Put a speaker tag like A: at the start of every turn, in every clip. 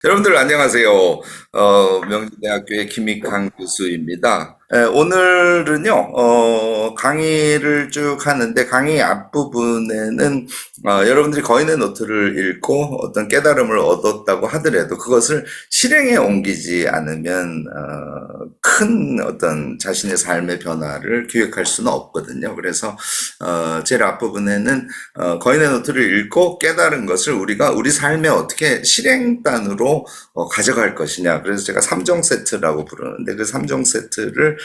A: 여러분들 안녕하세요. 명지대학교의 김익환 교수입니다. 오늘은요, 강의를 쭉 하는데 강의 앞부분에는 여러분들이 거인의 노트를 읽고 어떤 깨달음을 얻었다고 하더라도 그것을 실행에 옮기지 않으면 큰 어떤 자신의 삶의 변화를 기획할 수는 없거든요. 그래서 제일 앞부분에는 거인의 노트를 읽고 깨달은 것을 우리가 우리 삶에 어떻게 실행단으로 가져갈 것이냐. 그래서 제가 3종 세트라고 부르는데 그 3종 세트를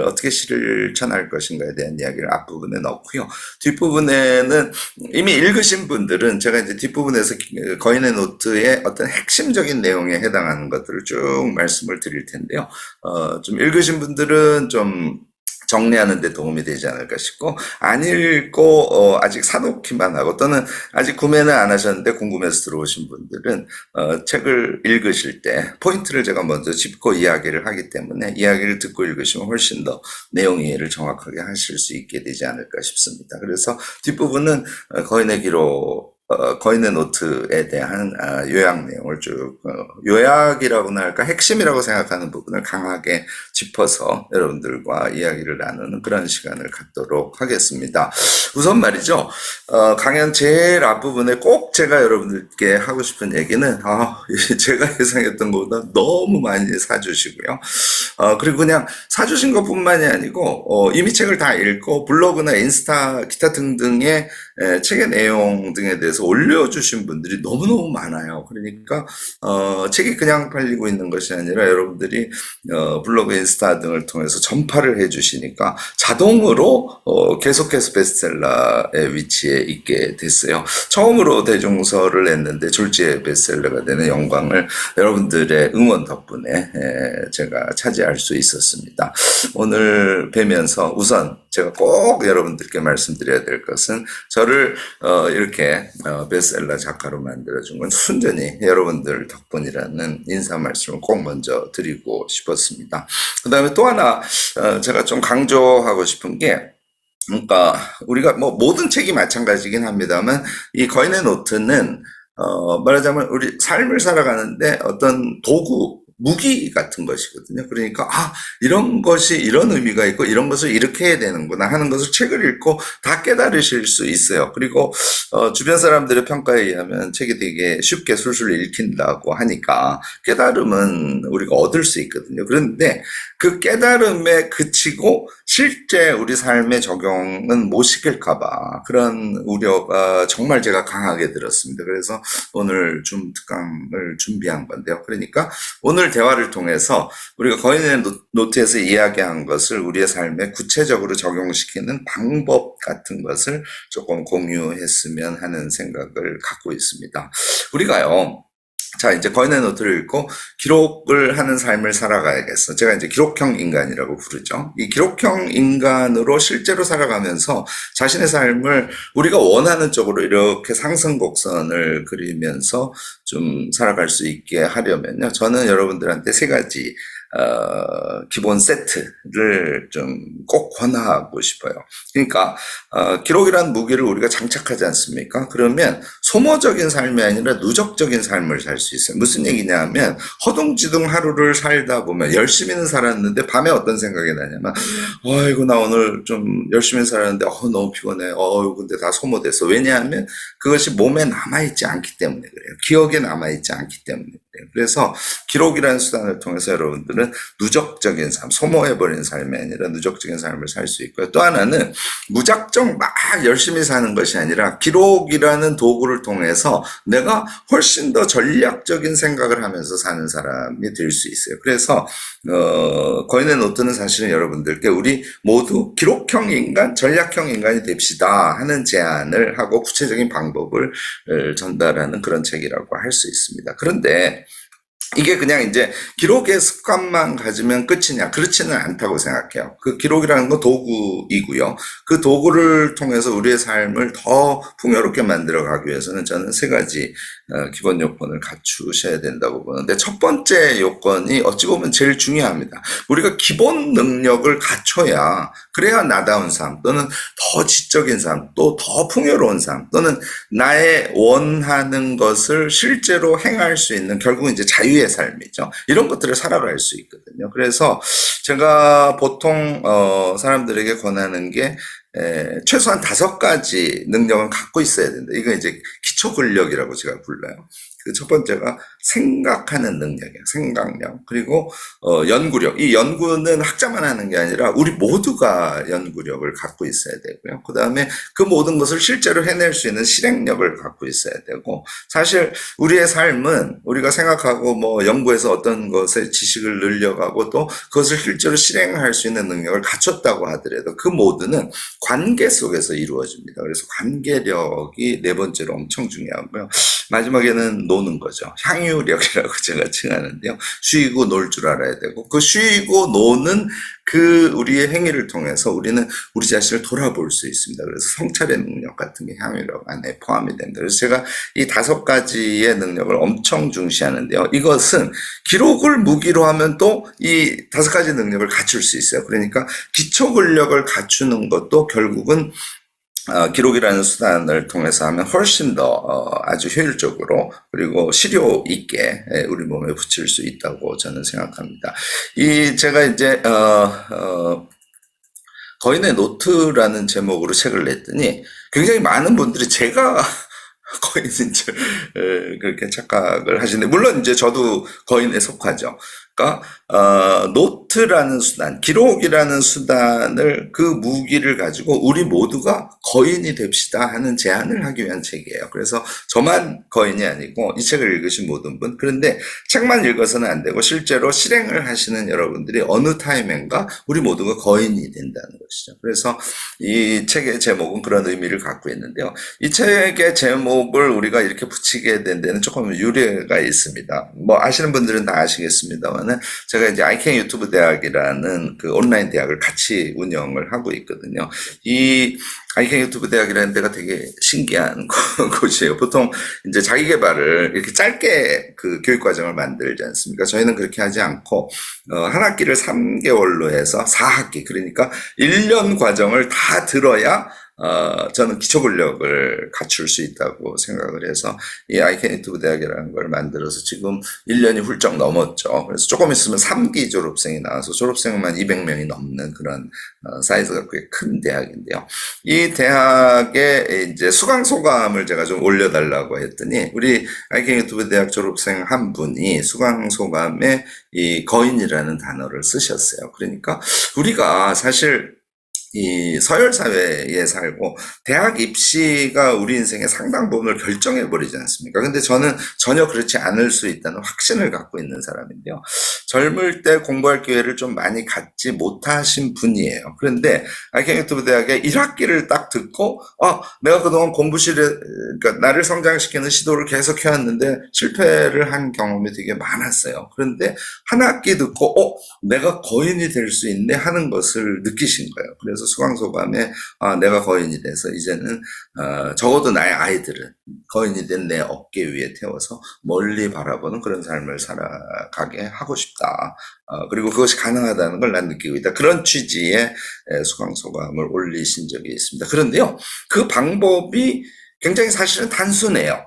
A: 어떻게 실천할 것인가에 대한 이야기를 앞부분에 넣고요. 뒷부분에는 이미 읽으신 분들은 제가 이제 뒷부분에서 거인의 노트의 어떤 핵심적인 내용에 해당하는 것들을 쭉 말씀을 드릴 텐데요. 좀 읽으신 분들은 좀 정리하는 데 도움이 되지 않을까 싶고, 안 읽고 아직 사놓기만 하고 또는 아직 구매는 안 하셨는데 궁금해서 들어오신 분들은 책을 읽으실 때 포인트를 제가 먼저 짚고 이야기를 하기 때문에 이야기를 듣고 읽으시면 훨씬 더 내용 이해를 정확하게 하실 수 있게 되지 않을까 싶습니다. 그래서 뒷부분은 거인의 기록, 거인의 노트에 대한 요약 내용을 쭉 요약이라고나 할까 핵심이라고 생각하는 부분을 강하게 짚어서 여러분들과 이야기를 나누는 그런 시간을 갖도록 하겠습니다. 우선 말이죠. 강연 제일 앞부분에 꼭 제가 여러분들께 하고 싶은 얘기는 제가 예상했던 것보다 너무 많이 사주시고요. 그리고 그냥 사주신 것뿐만이 아니고 이미 책을 다 읽고 블로그나 인스타 기타 등등의 책의 내용 등에 대해서 올려주신 분들이 너무너무 많아요. 그러니까 책이 그냥 팔리고 있는 것이 아니라 여러분들이 블로그, 인스타 등을 통해서 전파를 해주시니까 자동으로 계속해서 베스트셀러의 위치에 있게 됐어요. 처음으로 대중서를 냈는데 졸지에 베스트셀러가 되는 영광을 여러분들의 응원 덕분에 제가 차지할 수 있었습니다. 오늘 뵈면서 우선 제가 꼭 여러분들께 말씀드려야 될 것은 저를 이렇게 베스트셀러 작가로 만들어준 건 순전히 여러분들 덕분이라는 인사 말씀을 꼭 먼저 드리고 싶었습니다. 그 다음에 또 하나 제가 좀 강조하고 싶은 게 그러니까 우리가 뭐 모든 책이 마찬가지긴 합니다만 이 거인의 노트는 말하자면 우리 삶을 살아가는데 어떤 도구 무기 같은 것이거든요. 그러니까 이런 것이 이런 의미가 있고 이런 것을 이렇게 해야 되는구나 하는 것을 책을 읽고 다 깨달으실 수 있어요. 그리고 주변 사람들의 평가에 의하면 책이 되게 쉽게 술술 읽힌다고 하니까 깨달음은 우리가 얻을 수 있거든요. 그런데 그 깨달음에 그치고 실제 우리 삶에 적용은 못 시킬까봐 그런 우려가 정말 제가 강하게 들었습니다. 그래서 오늘 좀 특강을 준비한 건데요. 그러니까 오늘 대화를 통해서 우리가 거인의 노트에서 이야기한 것을 우리의 삶에 구체적으로 적용시키는 방법 같은 것을 조금 공유했으면 하는 생각을 갖고 있습니다. 우리가요, 자, 이제 거인의 노트를 읽고 기록을 하는 삶을 살아가야겠어. 제가 이제 기록형 인간이라고 부르죠. 이 기록형 인간으로 실제로 살아가면서 자신의 삶을 우리가 원하는 쪽으로 이렇게 상승 곡선을 그리면서 좀 살아갈 수 있게 하려면요. 저는 여러분들한테 세 가지 기본 세트를 좀 꼭 권하고 싶어요. 그러니까 기록이란 무기를 우리가 장착하지 않습니까? 그러면 소모적인 삶이 아니라 누적적인 삶을 살 수 있어요. 무슨 얘기냐면 허둥지둥 하루를 살다 보면 열심히는 살았는데 밤에 어떤 생각이 나냐면 아이고 나 오늘 좀 열심히 살았는데 너무 피곤해. 근데 다 소모됐어. 왜냐하면 그것이 몸에 남아있지 않기 때문에 그래요. 기억에 남아있지 않기 때문에 그래요. 그래서 기록이라는 수단을 통해서 여러분들은 누적적인 삶, 소모해버린 삶이 아니라 누적적인 삶을 살 수 있고요. 또 하나는 무작정 막 열심히 사는 것이 아니라 기록이라는 도구를 통해서 내가 훨씬 더 전략적인 생각을 하면서 사는 사람이 될 수 있어요. 그래서 거인의 노트는 사실은 여러분들께 우리 모두 기록형 인간, 전략형 인간이 됩시다 하는 제안을 하고 구체적인 방법을 전달하는 그런 책이라고 할 수 있습니다. 그런데 이게 그냥 이제 기록의 습관만 가지면 끝이냐? 그렇지는 않다고 생각해요. 그 기록이라는 건 도구이고요. 그 도구를 통해서 우리의 삶을 더 풍요롭게 만들어 가기 위해서는 저는 세 가지 기본 요건을 갖추셔야 된다고 보는데, 첫 번째 요건이 어찌 보면 제일 중요합니다. 우리가 기본 능력을 갖춰야, 그래야 나다운 삶 또는 더 지적인 삶, 또 더 풍요로운 삶, 또는 나의 원하는 것을 실제로 행할 수 있는, 결국은 이제 자유의 삶이죠. 이런 것들을 살아갈 수 있거든요. 그래서 제가 보통 사람들에게 권하는 게, 최소한 5가지 능력은 갖고 있어야 된다. 이거 이제 기초 근력이라고 제가 불러요. 그 첫 번째가 생각하는 능력이에요. 생각력. 그리고 연구력. 이 연구는 학자만 하는 게 아니라 우리 모두가 연구력을 갖고 있어야 되고요. 그 다음에 그 모든 것을 실제로 해낼 수 있는 실행력을 갖고 있어야 되고, 사실 우리의 삶은 우리가 생각하고 뭐 연구해서 어떤 것에 지식을 늘려가고 또 그것을 실제로 실행할 수 있는 능력을 갖췄다고 하더라도 그 모두는 관계 속에서 이루어집니다. 그래서 관계력이 네 번째로 엄청 중요하고요. 마지막에는 노는 거죠. 향유력이라고 제가 칭하는데요. 쉬고 놀 줄 알아야 되고, 그 쉬고 노는 그 우리의 행위를 통해서 우리는 우리 자신을 돌아볼 수 있습니다. 그래서 성찰의 능력 같은 게 향유력 안에 포함이 됩니다. 그래서 제가 이 5가지의 능력을 엄청 중시하는데요. 이것은 기록을 무기로 하면 또 이 5가지 능력을 갖출 수 있어요. 그러니까 기초 근력을 갖추는 것도 결국은 기록이라는 수단을 통해서 하면 훨씬 더 아주 효율적으로, 그리고 실효 있게 우리 몸에 붙일 수 있다고 저는 생각합니다. 제가 이제 거인의 노트라는 제목으로 책을 냈더니 굉장히 많은 분들이 제가 거인인 줄 그렇게 착각을 하시는데, 물론 이제 저도 거인에 속하죠. 그러니까 노트라는 수단, 기록이라는 수단을, 그 무기를 가지고 우리 모두가 거인이 됩시다 하는 제안을 하기 위한 책이에요. 그래서 저만 거인이 아니고 이 책을 읽으신 모든 분, 그런데 책만 읽어서는 안 되고 실제로 실행을 하시는 여러분들이 어느 타임인가 우리 모두가 거인이 된다는 것이죠. 그래서 이 책의 제목은 그런 의미를 갖고 있는데요. 이 책의 제목을 우리가 이렇게 붙이게 된 데는 조금 유래가 있습니다. 뭐 아시는 분들은 다 아시겠습니다만, 제가 이제 아이캔 유튜브 대학이라는 그 온라인 대학을 같이 운영을 하고 있거든요. 이 아이캔 유튜브 대학이라는 데가 되게 신기한 곳이에요. 보통 이제 자기 개발을 이렇게 짧게 그 교육 과정을 만들지 않습니까? 저희는 그렇게 하지 않고 한 학기를 3개월로 해서 4학기, 그러니까 1년 과정을 다 들어야 저는 기초 근력을 갖출 수 있다고 생각을 해서 이 아이캔 유튜브 대학이라는 걸 만들어서 지금 1년이 훌쩍 넘었죠. 그래서 조금 있으면 3기 졸업생이 나와서 졸업생만 200명이 넘는 그런 사이즈가 꽤 큰 대학인데요. 이 대학의 이제 수강 소감을 제가 좀 올려달라고 했더니 우리 아이캔 유튜브 대학 졸업생 한 분이 수강 소감에 이 거인이라는 단어를 쓰셨어요. 그러니까 우리가 사실 이 서열 사회에 살고 대학 입시가 우리 인생의 상당 부분을 결정해 버리지 않습니까? 근데 저는 전혀 그렇지 않을 수 있다는 확신을 갖고 있는 사람인데요. 젊을 때 공부할 기회를 좀 많이 갖지 못하신 분이에요. 그런데 아이캔 유튜브 대학에 1학기를 딱 듣고 내가 그동안 그러니까 나를 성장시키는 시도를 계속 해왔는데 실패를 한 경험이 되게 많았어요. 그런데 한 학기 듣고 내가 거인이 될 수 있네 하는 것을 느끼신 거예요. 그래서 수강소감에 내가 거인이 돼서 이제는 적어도 나의 아이들은 거인이 된 내 어깨 위에 태워서 멀리 바라보는 그런 삶을 살아가게 하고 싶다. 그리고 그것이 가능하다는 걸 난 느끼고 있다. 그런 취지의 수강소감을 올리신 적이 있습니다. 그런데요, 그 방법이 굉장히 사실은 단순해요.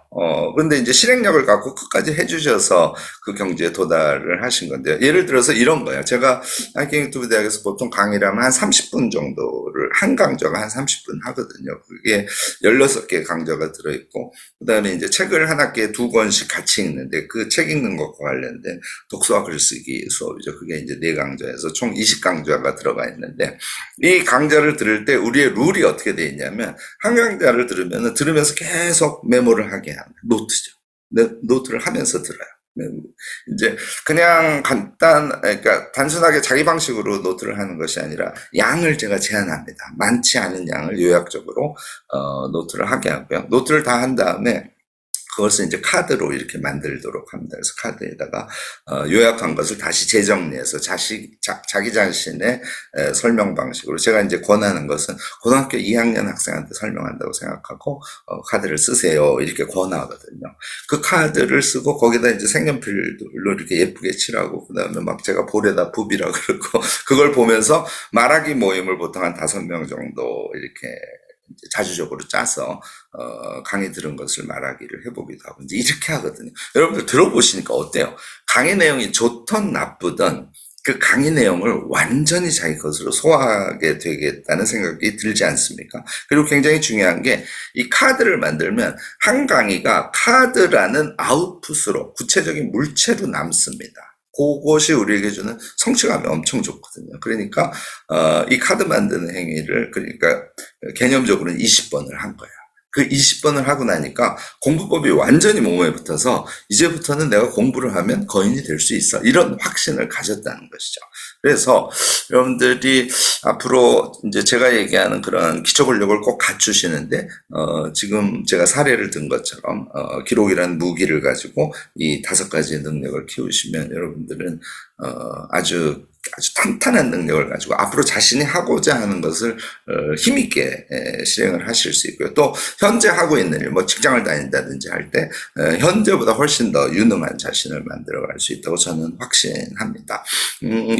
A: 그런데 이제 실행력을 갖고 끝까지 해주셔서 그 경지에 도달을 하신 건데요. 예를 들어서 이런 거예요. 제가 아이캔 유튜브 대학에서 보통 강의를 하면 한 30분 정도를, 한 강좌가 한 30분 하거든요. 그게 16개 강좌가 들어있고, 그 다음에 이제 책을 한 학기에 2권씩 같이 읽는데 그 책 읽는 것과 관련된 독서와 글쓰기 수업이죠. 그게 이제 4강좌에서 총 20강좌가 들어가 있는데, 이 강좌를 들을 때 우리의 룰이 어떻게 돼 있냐면, 한 강좌를 들으면서 계속 메모를 하게 합니다. 노트죠. 노트를 하면서 들어요. 이제 그냥 그러니까 단순하게 자기 방식으로 노트를 하는 것이 아니라 양을 제가 제한합니다. 많지 않은 양을 요약적으로 노트를 하게 하고요. 노트를 다 한 다음에 그것을 이제 카드로 이렇게 만들도록 합니다. 그래서 카드에다가 요약한 것을 다시 재정리해서 자기 자신의 설명 방식으로 제가 이제 권하는 것은 고등학교 2학년 학생한테 설명한다고 생각하고 카드를 쓰세요 이렇게 권하거든요. 그 카드를 쓰고 거기다 이제 색연필로 이렇게 예쁘게 칠하고 그다음에 막 제가 볼에다 붓이라 그러고 그걸 보면서 말하기 모임을 보통 한 5명 정도 이렇게 자주적으로 짜서 강의 들은 것을 말하기를 해보기도 하고 이제 이렇게 하거든요. 여러분들 들어보시니까 어때요? 강의 내용이 좋든 나쁘든 그 강의 내용을 완전히 자기 것으로 소화하게 되겠다는 생각이 들지 않습니까? 그리고 굉장히 중요한 게 이 카드를 만들면 한 강의가 카드라는 아웃풋으로 구체적인 물체로 남습니다. 그것이 우리에게 주는 성취감이 엄청 좋거든요. 그러니까 이 카드 만드는 행위를 그러니까 개념적으로는 20번을 한 거예요. 그 20번을 하고 나니까 공부법이 완전히 몸에 붙어서 이제부터는 내가 공부를 하면 거인이 될 수 있어. 이런 확신을 가졌다는 것이죠. 그래서 여러분들이 앞으로 이제 제가 얘기하는 그런 기초 권력을 꼭 갖추시는데, 지금 제가 사례를 든 것처럼, 기록이라는 무기를 가지고 이 5가지 능력을 키우시면 여러분들은, 아주 탄탄한 능력을 가지고 앞으로 자신이 하고자 하는 것을 힘있게 실행을 하실 수 있고요. 또 현재 하고 있는 일, 뭐 직장을 다닌다든지 할 때 현재보다 훨씬 더 유능한 자신을 만들어갈 수 있다고 저는 확신합니다.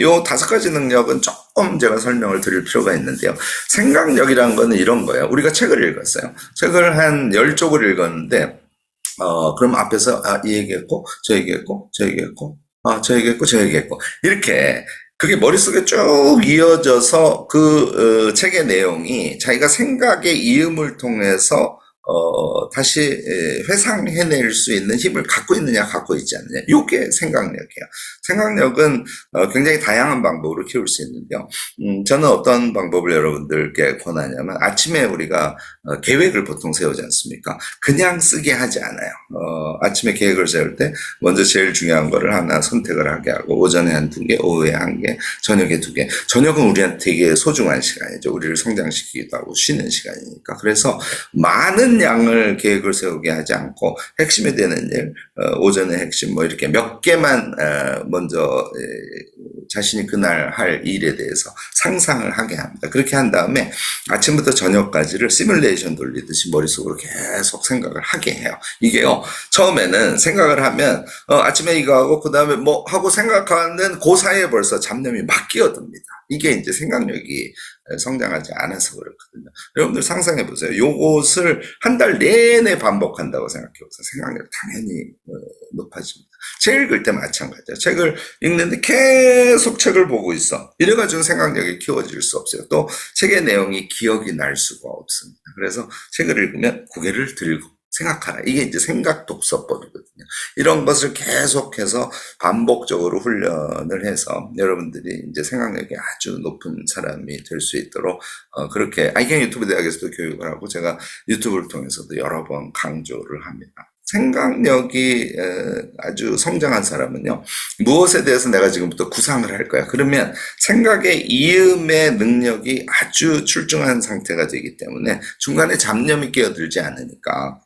A: 요 5가지 능력은 조금 제가 설명을 드릴 필요가 있는데요. 생각력이란 거는 이런 거예요. 우리가 책을 읽었어요. 책을 한 10쪽을 읽었는데 그럼 앞에서 이 얘기했고 저 얘기했고 저 얘기했고 저 얘기했고 저 얘기했고 이렇게 그게 머릿속에 쭉 이어져서 그 책의 내용이 자기가 생각의 이음을 통해서 다시 회상해낼 수 있는 힘을 갖고 있느냐 갖고 있지 않느냐 이게 생각력이에요. 생각력은 굉장히 다양한 방법으로 키울 수 있는데요. 저는 어떤 방법을 여러분들께 권하냐면 아침에 우리가 계획을 보통 세우지 않습니까? 그냥 쓰게 하지 않아요. 아침에 계획을 세울 때 먼저 제일 중요한 거를 하나 선택을 하게 하고 오전에 한 2개, 오후에 1개, 저녁에 2개. 저녁은 우리한테 되게 소중한 시간이죠. 우리를 성장시키기도 하고 쉬는 시간이니까. 그래서 많은 양을 계획을 세우게 하지 않고 핵심이 되는 일, 오전의 핵심 뭐 이렇게 몇 개만 먼저 자신이 그날 할 일에 대해서 상상을 하게 합니다. 그렇게 한 다음에 아침부터 저녁까지를 시뮬레이션 돌리듯이 머릿속으로 계속 생각을 하게 해요. 이게요, 처음에는 생각을 하면 아침에 이거 하고 그 다음에 뭐 하고 생각하는 그 사이에 벌써 잡념이 막 끼어듭니다. 이게 이제 생각력이 성장하지 않아서 그렇거든요. 여러분들 상상해 보세요. 요것을 한 달 내내 반복한다고 생각해 보세요. 생각력 당연히 높아집니다. 책 읽을 때 마찬가지예요. 책을 읽는데 계속 책을 보고 있어. 이래가지고 생각력이 키워질 수 없어요. 또 책의 내용이 기억이 날 수가 없습니다. 그래서 책을 읽으면 고개를 들고 생각하라. 이게 이제 생각 독서법이거든요. 이런 것을 계속해서 반복적으로 훈련을 해서 여러분들이 이제 생각력이 아주 높은 사람이 될 수 있도록 그렇게 아이캔 유튜브 대학에서도 교육을 하고 제가 유튜브를 통해서도 여러 번 강조를 합니다. 생각력이 아주 성장한 사람은요, 무엇에 대해서 내가 지금부터 구상을 할 거야. 그러면 생각의 이음의 능력이 아주 출중한 상태가 되기 때문에 중간에 잡념이 끼어들지 않으니까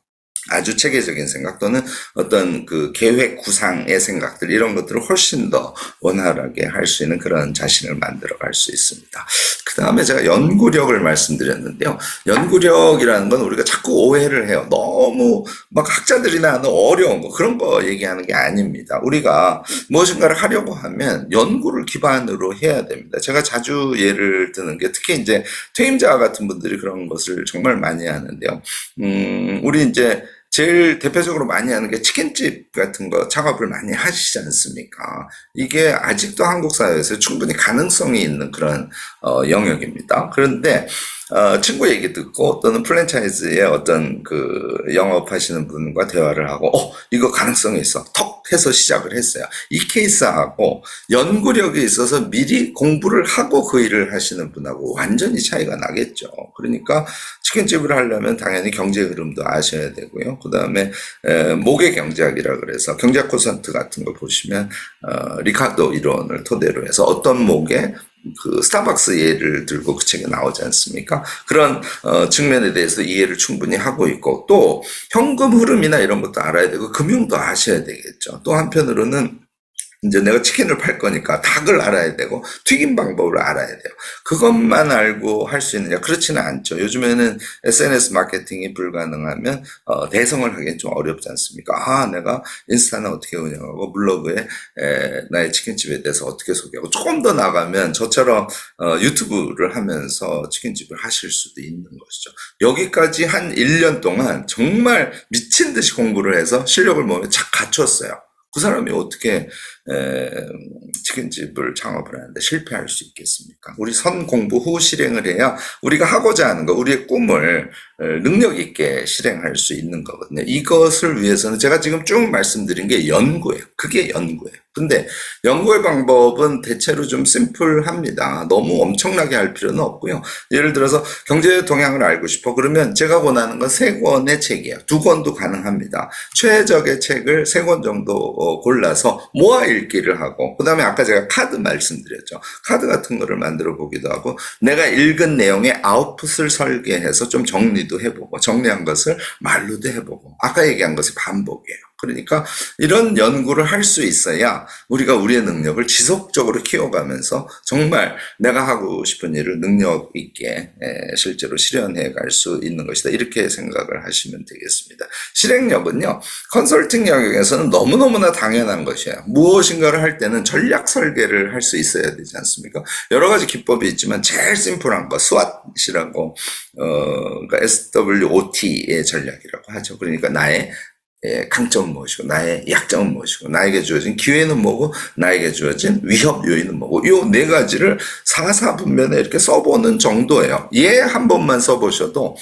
A: 아주 체계적인 생각 또는 어떤 그 계획 구상의 생각들 이런 것들을 훨씬 더 원활하게 할 수 있는 그런 자신을 만들어 갈 수 있습니다. 그 다음에 제가 연구력을 말씀드렸는데요. 연구력이라는 건 우리가 자꾸 오해를 해요. 너무 막 학자들이나 하는 어려운 거 그런 거 얘기하는 게 아닙니다. 우리가 무엇인가를 하려고 하면 연구를 기반으로 해야 됩니다. 제가 자주 예를 드는 게 특히 이제 퇴임자 같은 분들이 그런 것을 정말 많이 하는데요. 우리 이제 제일 대표적으로 많이 하는 게 치킨집 같은 거 창업을 많이 하시지 않습니까? 이게 아직도 한국 사회에서 충분히 가능성이 있는 그런 영역입니다. 그런데 친구 얘기 듣고 또는 프랜차이즈의 어떤 그 영업하시는 분과 대화를 하고 이거 가능성이 있어 턱 해서 시작을 했어요. 이 케이스하고 연구력이 있어서 미리 공부를 하고 그 일을 하시는 분하고 완전히 차이가 나겠죠. 그러니까 치킨집을 하려면 당연히 경제 흐름도 아셔야 되고요. 그 다음에 목의 경제학이라 그래서 경제학 콘서트 같은 거 보시면 리카르도 이론을 토대로 해서 어떤 목에 그 스타벅스 예를 들고 그 책에 나오지 않습니까? 그런 측면에 대해서 이해를 충분히 하고 있고 또 현금 흐름이나 이런 것도 알아야 되고 금융도 아셔야 되겠죠. 또 한편으로는 이제 내가 치킨을 팔 거니까 닭을 알아야 되고 튀김 방법을 알아야 돼요. 그것만 알고 할 수 있느냐? 그렇지는 않죠. 요즘에는 SNS 마케팅이 불가능하면 대성을 하기엔 좀 어렵지 않습니까? 아, 내가 인스타는 어떻게 운영하고 블로그에 나의 치킨집에 대해서 어떻게 소개하고 조금 더 나가면 저처럼 유튜브를 하면서 치킨집을 하실 수도 있는 것이죠. 여기까지 한 1년 동안 정말 미친 듯이 공부를 해서 실력을 몸에 착 갖췄어요. 그 사람이 어떻게 치킨집을 창업을 하는데 실패할 수 있겠습니까? 우리 선 공부 후 실행을 해야 우리가 하고자 하는 거, 우리의 꿈을 능력 있게 실행할 수 있는 거거든요. 이것을 위해서는 제가 지금 쭉 말씀드린 게 연구예요. 그게 연구예요. 근데 연구의 방법은 대체로 좀 심플합니다. 너무 엄청나게 할 필요는 없고요. 예를 들어서 경제 동향을 알고 싶어. 그러면 제가 원하는 건 3권의 책이에요. 2권도 가능합니다. 최적의 책을 3권 정도 골라서 모아 읽기를 하고 그 다음에 아까 제가 카드 말씀드렸죠. 카드 같은 거를 만들어 보기도 하고 내가 읽은 내용의 아웃풋을 설계해서 좀 정리도 해보고 정리한 것을 말로도 해보고 아까 얘기한 것이 반복이에요. 그러니까 이런 연구를 할 수 있어야 우리가 우리의 능력을 지속적으로 키워가면서 정말 내가 하고 싶은 일을 능력 있게 실제로 실현해 갈 수 있는 것이다. 이렇게 생각을 하시면 되겠습니다. 실행력은요. 컨설팅 영역에서는 너무너무나 당연한 것이에요. 무엇인가를 할 때는 전략 설계를 할 수 있어야 되지 않습니까? 여러 가지 기법이 있지만 제일 심플한 거 SWOT이라고 그러니까 SWOT의 전략이라고 하죠. 그러니까 나의 강점은 무엇이고 나의 약점은 무엇이고 나에게 주어진 기회는 뭐고 나에게 주어진 위협 요인은 뭐고 요 4가지를 사사분면에 이렇게 써보는 정도예요. 얘 한 번만 써보셔도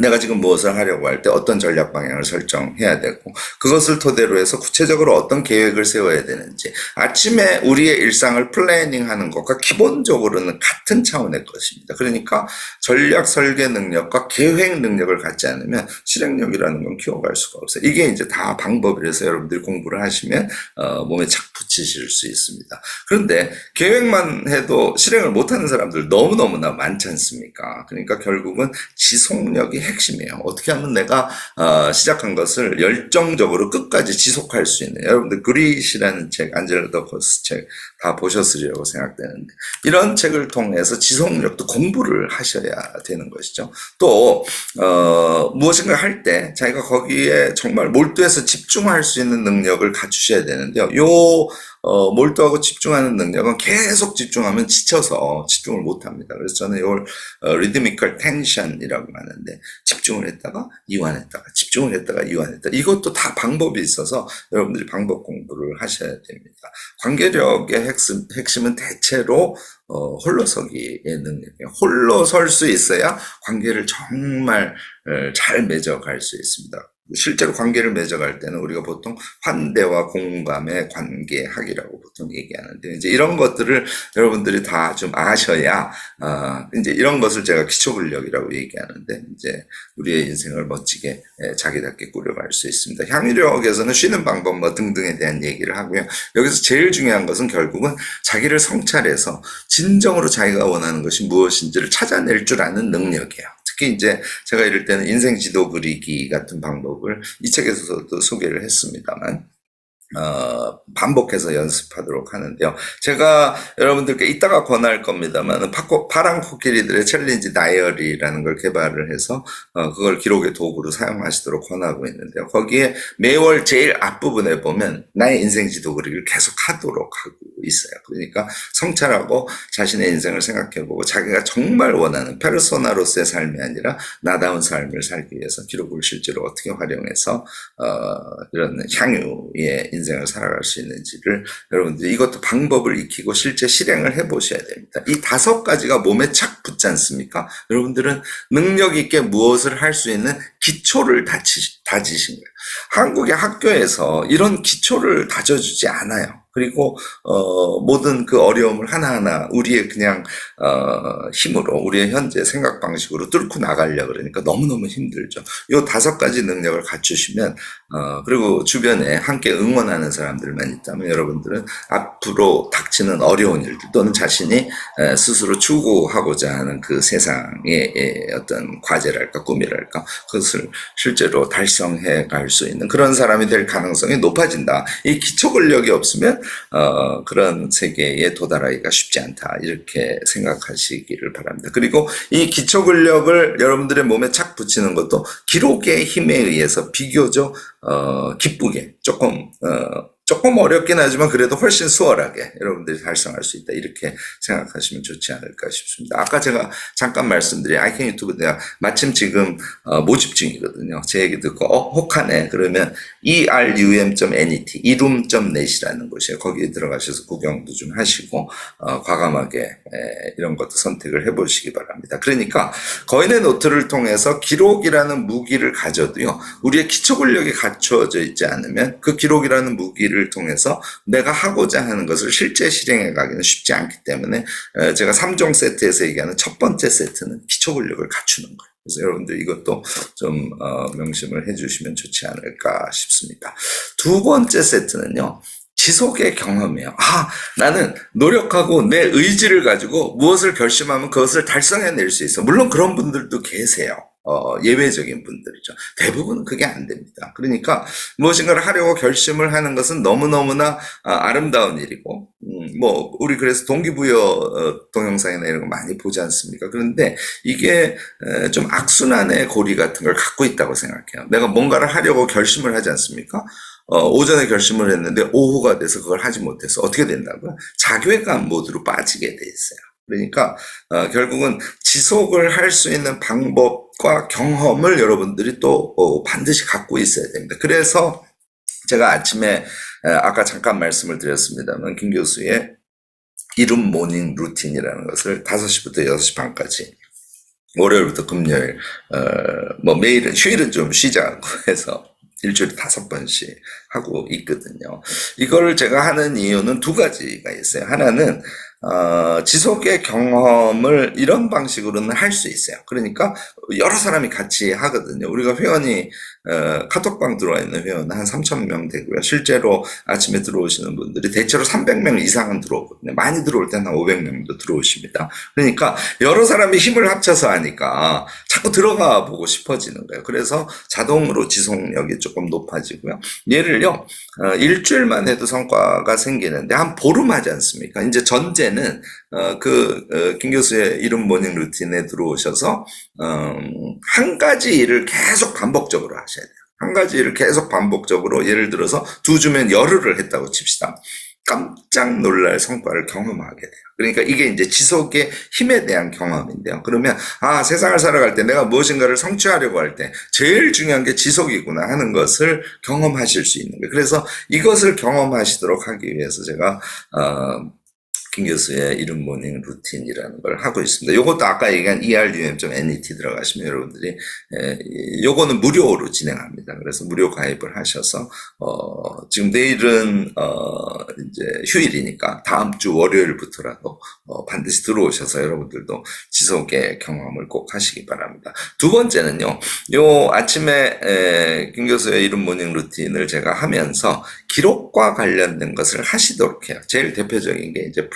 A: 내가 지금 무엇을 하려고 할 때 어떤 전략 방향을 설정해야 되고 그것을 토대로 해서 구체적으로 어떤 계획을 세워야 되는지 아침에 우리의 일상을 플래닝하는 것과 기본적으로는 같은 차원의 것입니다. 그러니까 전략 설계 능력과 계획 능력을 갖지 않으면 실행력이라는 건 키워갈 수가 없어요. 이게 이제 다 방법이라서 여러분들이 공부를 하시면 몸에 착 붙이실 수 있습니다. 그런데 계획만 해도 실행을 못하는 사람들 너무너무나 많지 않습니까? 그러니까 결국은 지속력이 핵심이에요. 어떻게 하면 내가 시작한 것을 열정적으로 끝까지 지속할 수 있는 여러분들 그릿이라는 책, 안젤라 더커스 책 다 보셨으리라고 생각되는데 이런 책을 통해서 지속력도 공부를 하셔야 되는 것이죠. 또 무엇인가 할 때 자기가 거기에 정말 몰두해서 집중할 수 있는 능력을 갖추셔야 되는데요. 몰두하고 집중하는 능력은 계속 집중하면 지쳐서 집중을 못합니다. 그래서 저는 이걸 리드미컬 텐션이라고 하는데 집중을 했다가 이완했다가 집중을 했다가 이완했다. 이것도 다 방법이 있어서 여러분들이 방법 공부를 하셔야 됩니다. 관계력의 핵심은 대체로 홀로서기의 능력이에요. 홀로 설 수 있어야 관계를 정말 잘 맺어갈 수 있습니다. 실제로 관계를 맺어갈 때는 우리가 보통 환대와 공감의 관계학이라고 보통 얘기하는데 이제 이런 것들을 여러분들이 다 좀 아셔야 이제 이런 것을 제가 기초근력이라고 얘기하는데 이제 우리의 인생을 멋지게 자기답게 꾸려갈 수 있습니다. 향유력에서는 쉬는 방법 뭐 등등에 대한 얘기를 하고요. 여기서 제일 중요한 것은 결국은 자기를 성찰해서 진정으로 자기가 원하는 것이 무엇인지를 찾아낼 줄 아는 능력이에요. 특히 이제 제가 이럴 때는 인생 지도 그리기 같은 방법을 이 책에서도 소개를 했습니다만 반복해서 연습하도록 하는데요. 제가 여러분들께 이따가 권할 겁니다만 파랑 코끼리들의 챌린지 다이어리라는 걸 개발을 해서 그걸 기록의 도구로 사용하시도록 권하고 있는데요. 거기에 매월 제일 앞부분에 보면 나의 인생 지도 그리기를 계속 하도록 하고 있어요. 그러니까 성찰하고 자신의 인생을 생각해보고 자기가 정말 원하는 페르소나로서의 삶이 아니라 나다운 삶을 살기 위해서 기록을 실제로 어떻게 활용해서 이런 향유의 인생을 살아갈 수 있는지를 여러분들이 이것도 방법을 익히고 실제 실행을 해보셔야 됩니다. 이 5가지가 몸에 착 붙지 않습니까? 여러분들은 능력 있게 무엇을 할 수 있는 기초를 다지신 거예요. 한국의 학교에서 이런 기초를 다져주지 않아요. 그리고 모든 그 어려움을 하나하나 우리의 그냥 힘으로 우리의 현재 생각 방식으로 뚫고 나가려 그러니까 너무너무 힘들죠. 요 5가지 능력을 갖추시면 그리고 주변에 함께 응원하는 사람들만 있다면 여러분들은 앞으로 닥치는 어려운 일들 또는 자신이 스스로 추구하고자 하는 그 세상의 어떤 과제랄까 꿈이랄까 그것을 실제로 달성해 갈 수 있는 그런 사람이 될 가능성이 높아진다. 이 기초 근력이 없으면 그런 세계에 도달하기가 쉽지 않다. 이렇게 생각하시기를 바랍니다. 그리고 이 기초 근력을 여러분들의 몸에 착 붙이는 것도 기록의 힘에 의해서 비교적 기쁘게 조금 어렵긴 하지만 그래도 훨씬 수월하게 여러분들이 달성할 수 있다. 이렇게 생각하시면 좋지 않을까 싶습니다. 아까 제가 잠깐 말씀드린 아이캔 유튜브 대학 마침 지금 모집 중이거든요. 제 얘기 듣고 혹하네 그러면 erum.net erum.net이라는 곳이에요. 거기에 들어가셔서 구경도 좀 하시고 과감하게 이런 것도 선택을 해보시기 바랍니다. 그러니까 거인의 노트를 통해서 기록이라는 무기를 가져도요. 우리의 기초 근력이 갖춰져 있지 않으면 그 기록이라는 무기를 통해서 내가 하고자 하는 것을 실제 실행해 가기는 쉽지 않기 때문에 제가 3종 세트에서 얘기하는 첫 번째 세트는 기초 근력을 갖추는 거예요. 그래서 여러분들 이것도 좀 명심을 해주시면 좋지 않을까 싶습니다. 2번째 세트는요. 지속의 경험이에요. 나는 노력하고 내 의지를 가지고 무엇을 결심하면 그것을 달성해낼 수 있어. 물론 그런 분들도 계세요. 예외적인 분들이죠. 대부분은 그게 안 됩니다. 그러니까 무엇인가를 하려고 결심을 하는 것은 너무너무나 아름다운 일이고, 우리 그래서 동기부여 동영상이나 이런 거 많이 보지 않습니까? 그런데 이게 좀 악순환의 고리 같은 걸 갖고 있다고 생각해요. 내가 뭔가를 하려고 결심을 하지 않습니까? 오전에 결심을 했는데 오후가 돼서 그걸 하지 못해서 어떻게 된다고요? 자괴감 모드로 빠지게 돼 있어요. 그러니까 결국은 지속을 할 수 있는 방법과 경험을 여러분들이 또 반드시 갖고 있어야 됩니다. 그래서 제가 아침에 아까 잠깐 말씀을 드렸습니다만 김 교수의 이름 모닝 루틴이라는 것을 5시부터 6시 반까지 월요일부터 금요일 매일은 휴일은 좀 쉬자고 해서 일주일에 5번씩 하고 있거든요. 이거를 제가 하는 이유는 2가지가 있어요. 하나는 지속의 경험을 이런 방식으로는 할 수 있어요. 그러니까 여러 사람이 같이 하거든요. 우리가 회원이 카톡방 들어와 있는 회원은 한 3,000명 되고요. 실제로 아침에 들어오시는 분들이 대체로 300명 이상은 들어오거든요. 많이 들어올 때는 한 500명도 들어오십니다. 그러니까 여러 사람이 힘을 합쳐서 하니까 자꾸 들어가 보고 싶어지는 거예요. 그래서 자동으로 지속력이 조금 높아지고요. 얘를요, 일주일만 해도 성과가 생기는데 한 보름 하지 않습니까? 이제 전제는 김 교수의 이름 모닝 루틴에 들어오셔서 한 가지 일을 계속 반복적으로 하셔야 돼요. 한 가지 일을 계속 반복적으로 예를 들어서 2주면 열흘을 했다고 칩시다. 깜짝 놀랄 성과를 경험하게 돼요. 그러니까 이게 이제 지속의 힘에 대한 경험인데요. 그러면 세상을 살아갈 때 내가 무엇인가를 성취하려고 할 때 제일 중요한 게 지속이구나 하는 것을 경험하실 수 있는 거예요. 그래서 이것을 경험하시도록 하기 위해서 제가 김 교수의 이름 모닝 루틴이라는 걸 하고 있습니다. 요것도 아까 얘기한 erum.net 들어가시면 여러분들이 요거는 무료로 진행합니다. 그래서 무료 가입을 하셔서 지금 내일은 이제 휴일이니까 다음 주 월요일부터라도 반드시 들어오셔서 여러분들도 지속의 경험을 꼭 하시기 바랍니다. 2번째는요. 요 아침에 김 교수의 이름 모닝 루틴을 제가 하면서 기록과 관련된 것을 하시도록 해요. 제일 대표적인 게 이제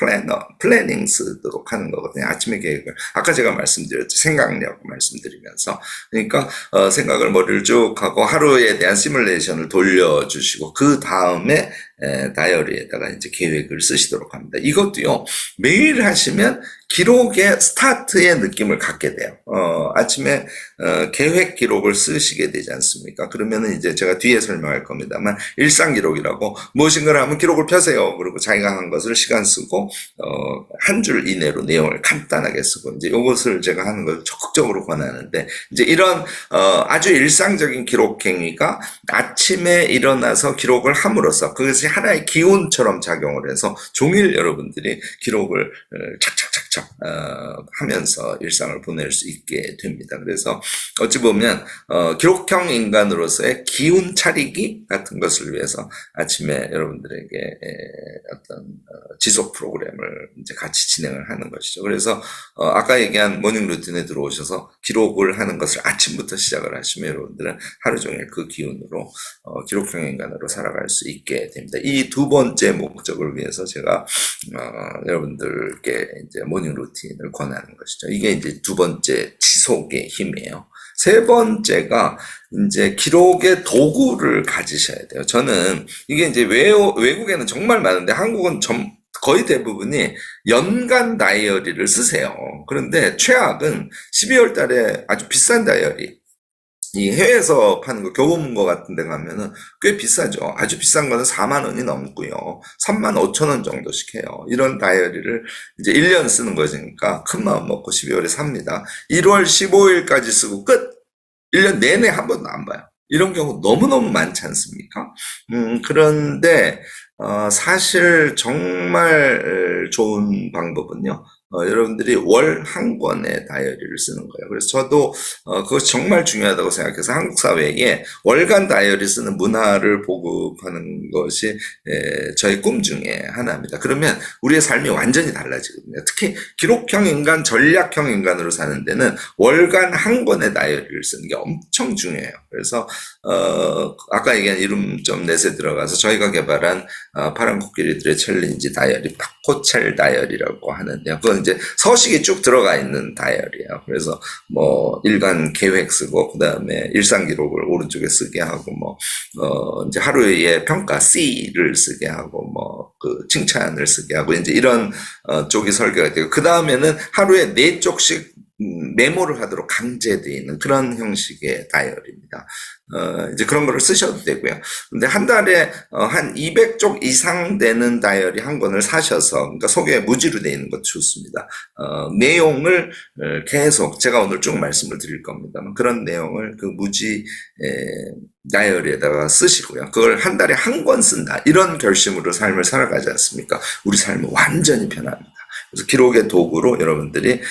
A: 플래닝 쓰도록 하는 거거든요. 아침에 계획을. 아까 제가 말씀드렸죠. 생각력 말씀드리면서. 그러니까, 생각을 머리를 쭉 하고 하루에 대한 시뮬레이션을 돌려주시고, 그 다음에 다이어리에다가 이제 계획을 쓰시도록 합니다. 이것도요, 매일 하시면 기록의 스타트의 느낌을 갖게 돼요. 아침에 계획 기록을 쓰시게 되지 않습니까? 그러면은 이제 제가 뒤에 설명할 겁니다만 일상 기록이라고 무엇인가를 하면 기록을 펴세요. 그리고 자기가 한 것을 시간 쓰고 한 줄 이내로 내용을 간단하게 쓰고 이제 이것을 제가 하는 걸 적극적으로 권하는데 이제 이런 아주 일상적인 기록 행위가 아침에 일어나서 기록을 함으로써 그것이 하나의 기운처럼 작용을 해서 종일 여러분들이 기록을 착착착착 하면서 일상을 보낼 수 있게 됩니다. 그래서 어찌 보면 기록형 인간으로서의 기운 차리기 같은 것을 위해서 아침에 여러분들에게 어떤 지속 프로그램을 이제 같이 진행을 하는 것이죠. 그래서 아까 얘기한 모닝 루틴에 들어오셔서 기록을 하는 것을 아침부터 시작을 하시면 여러분들은 하루 종일 그 기운으로 기록형 인간으로 살아갈 수 있게 됩니다. 이 두 번째 목적을 위해서 제가 여러분들께 이제 모닝 루틴을 권하는 것이죠. 이게 이제 두 번째 지속의 힘이에요. 세 번째가 이제 기록의 도구를 가지셔야 돼요. 저는 이게 이제 외국에는 정말 많은데 한국은 거의 대부분이 연간 다이어리를 쓰세요. 그런데 최악은 12월 달에 아주 비싼 다이어리, 이 해외에서 파는 거 교보문고 같은 데 가면은 꽤 비싸죠. 아주 비싼 거는 4만 원이 넘고요. 3만 5천 원 정도씩 해요. 이런 다이어리를 이제 1년 쓰는 거니까 큰 마음 먹고 12월에 삽니다. 1월 15일까지 쓰고 끝! 1년 내내 한 번도 안 봐요. 이런 경우 너무너무 많지 않습니까? 그런데 사실 정말 좋은 방법은요. 여러분들이 월 한 권의 다이어리를 쓰는 거예요. 그래서 저도 그것이 정말 중요하다고 생각해서 한국 사회에 월간 다이어리 쓰는 문화를 보급하는 것이 저의 꿈 중에 하나입니다. 그러면 우리의 삶이 완전히 달라지거든요. 특히 기록형 인간, 전략형 인간으로 사는 데는 월간 한 권의 다이어리를 쓰는 게 엄청 중요해요. 그래서 아까 얘기한 이름.넷에 들어가서 저희가 개발한 파란 코끼리들의 챌린지 다이어리, 파코첼 다이어리라고 하는데요. 그건 이제 서식이 쭉 들어가 있는 다이어리예요. 그래서 뭐 일간 계획 쓰고 그다음에 일상 기록을 오른쪽에 쓰게 하고 이제 하루의 평가 C를 쓰게 하고 그 칭찬을 쓰게 하고 이제 이런 쪽이 설계가 되고 그다음에는 하루에 4쪽씩 메모를 하도록 강제되어 있는 그런 형식의 다이어리입니다. 이제 그런 거를 쓰셔도 되고요. 근데 한 달에 한 200쪽 이상 되는 다이어리 한 권을 사셔서, 그러니까 속에 무지로 되어 있는 것도 좋습니다. 내용을 계속 제가 오늘 쭉 말씀을 드릴 겁니다만 그런 내용을 그 무지 다이어리에다가 쓰시고요. 그걸 한 달에 한 권 쓴다. 이런 결심으로 삶을 살아가지 않습니까? 우리 삶은 완전히 변합니다. 그래서 기록의 도구로 여러분들이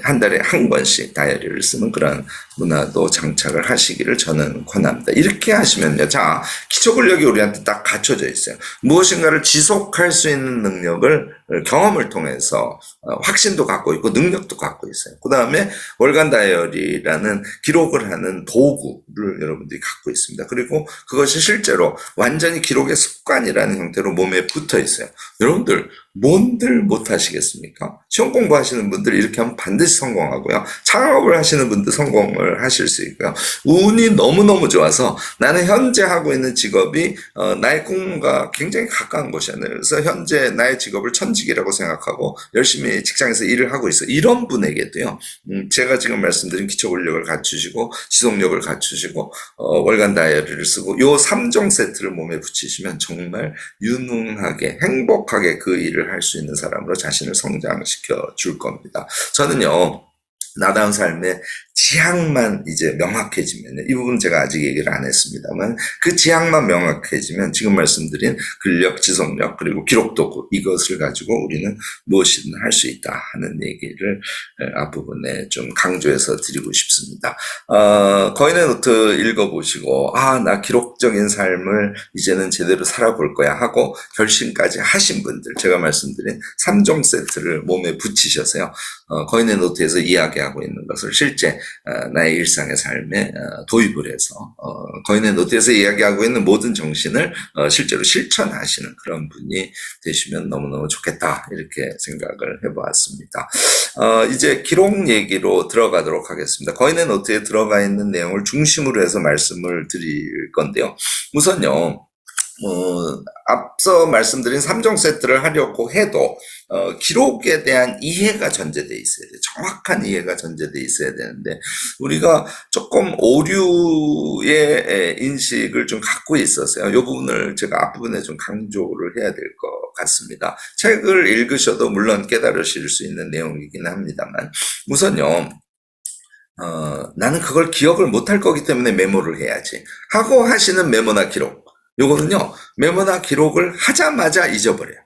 A: 한 달에 한 권씩 다이어리를 쓰는 그런 문화도 장착을 하시기를 저는 권합니다. 이렇게 하시면요. 자, 기초근력이 우리한테 딱 갖춰져 있어요. 무엇인가를 지속할 수 있는 능력을 경험을 통해서 확신도 갖고 있고 능력도 갖고 있어요. 그 다음에 월간 다이어리라는 기록을 하는 도구를 여러분들이 갖고 있습니다. 그리고 그것이 실제로 완전히 기록의 습관이라는 형태로 몸에 붙어 있어요. 여러분들 뭔들 못하시겠습니까? 시험 공부하시는 분들이 이렇게 하면 반드시 성공하고요. 창업을 하시는 분도 성공을 하실 수 있고요. 운이 너무너무 좋아서 나는 현재 하고 있는 직업이 나의 꿈과 굉장히 가까운 것이야. 그래서 현재 나의 직업을 천직이라고 생각하고 열심히 직장에서 일을 하고 있어. 이런 분에게도요. 제가 지금 말씀드린 기초근력을 갖추시고 지속력을 갖추시고 월간 다이어리를 쓰고 요 3종 세트를 몸에 붙이시면 정말 유능하게 행복하게 그 일을 할 수 있는 사람으로 자신을 성장시켜 줄 겁니다. 저는요. 나다운 삶의 지향만 이제 명확해지면요. 이 부분 제가 아직 얘기를 안 했습니다만 그 지향만 명확해지면 지금 말씀드린 근력, 지속력 그리고 기록 도구 이것을 가지고 우리는 무엇이든 할 수 있다 하는 얘기를 앞부분에 좀 강조해서 드리고 싶습니다. 거인의 노트 읽어보시고 나 기록적인 삶을 이제는 제대로 살아볼 거야 하고 결심까지 하신 분들 제가 말씀드린 3종 세트를 몸에 붙이셔서요. 거인의 노트에서 이야기하고 있는 것을 실제 나의 일상의 삶에 도입을 해서 거인의 노트에서 이야기하고 있는 모든 정신을 실제로 실천하시는 그런 분이 되시면 너무너무 좋겠다 이렇게 생각을 해보았습니다. 이제 기록 얘기로 들어가도록 하겠습니다. 거인의 노트에 들어가 있는 내용을 중심으로 해서 말씀을 드릴 건데요. 우선요. 앞서 말씀드린 3종 세트를 하려고 해도 기록에 대한 이해가 전제되어 있어야 돼요. 정확한 이해가 전제되어 있어야 되는데 우리가 조금 오류의 인식을 좀 갖고 있었어요. 이 부분을 제가 앞부분에 좀 강조를 해야 될 것 같습니다. 책을 읽으셔도 물론 깨달으실 수 있는 내용이긴 합니다만 우선요. 나는 그걸 기억을 못할 거기 때문에 메모를 해야지 하고 하시는 메모나 기록 요거는요, 메모나 기록을 하자마자 잊어버려요.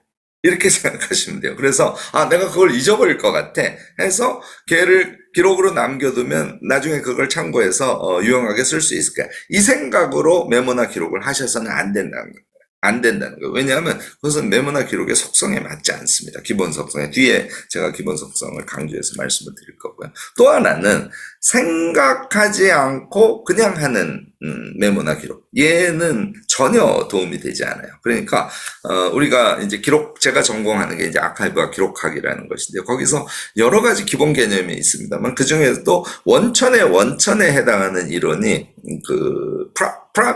A: 이렇게 생각하시면 돼요. 그래서 내가 그걸 잊어버릴 것 같아 해서 걔를 기록으로 남겨두면 나중에 그걸 참고해서 유용하게 쓸 수 있을 거야. 이 생각으로 메모나 기록을 하셔서는 안 된다는 거예요. 안 된다는 거예요. 왜냐하면 그것은 메모나 기록의 속성에 맞지 않습니다. 기본 속성에. 뒤에 제가 기본 속성을 강조해서 말씀을 드릴 거고요. 또 하나는 생각하지 않고 그냥 하는 메모나 기록. 얘는 전혀 도움이 되지 않아요. 그러니까 우리가 이제 기록, 제가 전공하는 게 이제 아카이브와 기록학이라는 것인데 거기서 여러 가지 기본 개념이 있습니다만 그 중에서도 원천에 해당하는 이론이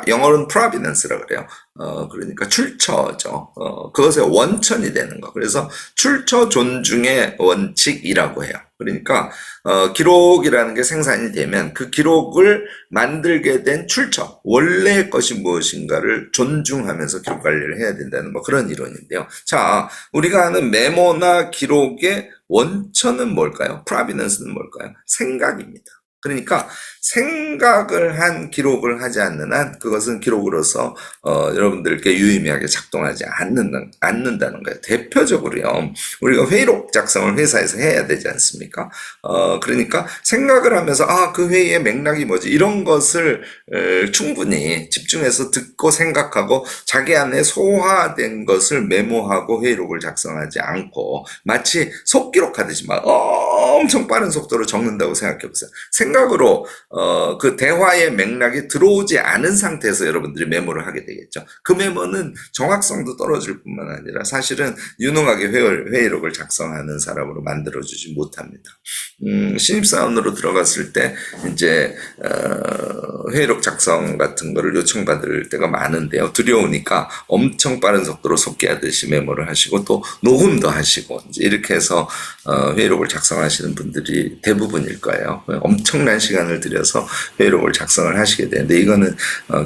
A: 영어로는 provenance라고 그래요. 그러니까 출처죠. 그것의 원천이 되는 거. 그래서 출처 존중의 원칙이라고 해요. 그러니까 기록이라는 게 생산이 되면 그 기록을 만들게 된 출처, 원래의 것이 무엇인가를 존중하면서 기록 관리를 해야 된다는 뭐 그런 이론인데요. 자, 우리가 하는 메모나 기록의 원천은 뭘까요? provenance는 뭘까요? 생각입니다. 그러니까 생각을 한 기록을 하지 않는 한 그것은 기록으로서 여러분들께 유의미하게 작동하지 않는다는 거예요. 대표적으로요. 우리가 회의록 작성을 회사에서 해야 되지 않습니까? 그러니까 생각을 하면서 그 회의의 맥락이 뭐지? 이런 것을 충분히 집중해서 듣고 생각하고 자기 안에 소화된 것을 메모하고 회의록을 작성하지 않고 마치 속기록하듯이 막 엄청 빠른 속도로 적는다고 생각해 보세요. 생각으로 그 대화의 맥락이 들어오지 않은 상태에서 여러분들이 메모를 하게 되겠죠. 그 메모는 정확성도 떨어질 뿐만 아니라 사실은 유능하게 회의록을 작성하는 사람으로 만들어주지 못합니다. 신입사원으로 들어갔을 때 이제 회의록 작성 같은 거를 요청받을 때가 많은데요. 두려우니까 엄청 빠른 속도로 속기하듯이 메모를 하시고 또 녹음도 하시고 이제 이렇게 해서 회의록을 작성하시는 분들이 대부분일 거예요. 엄청난 시간을 들여서 회의록을 작성을 하시게 되는데 이거는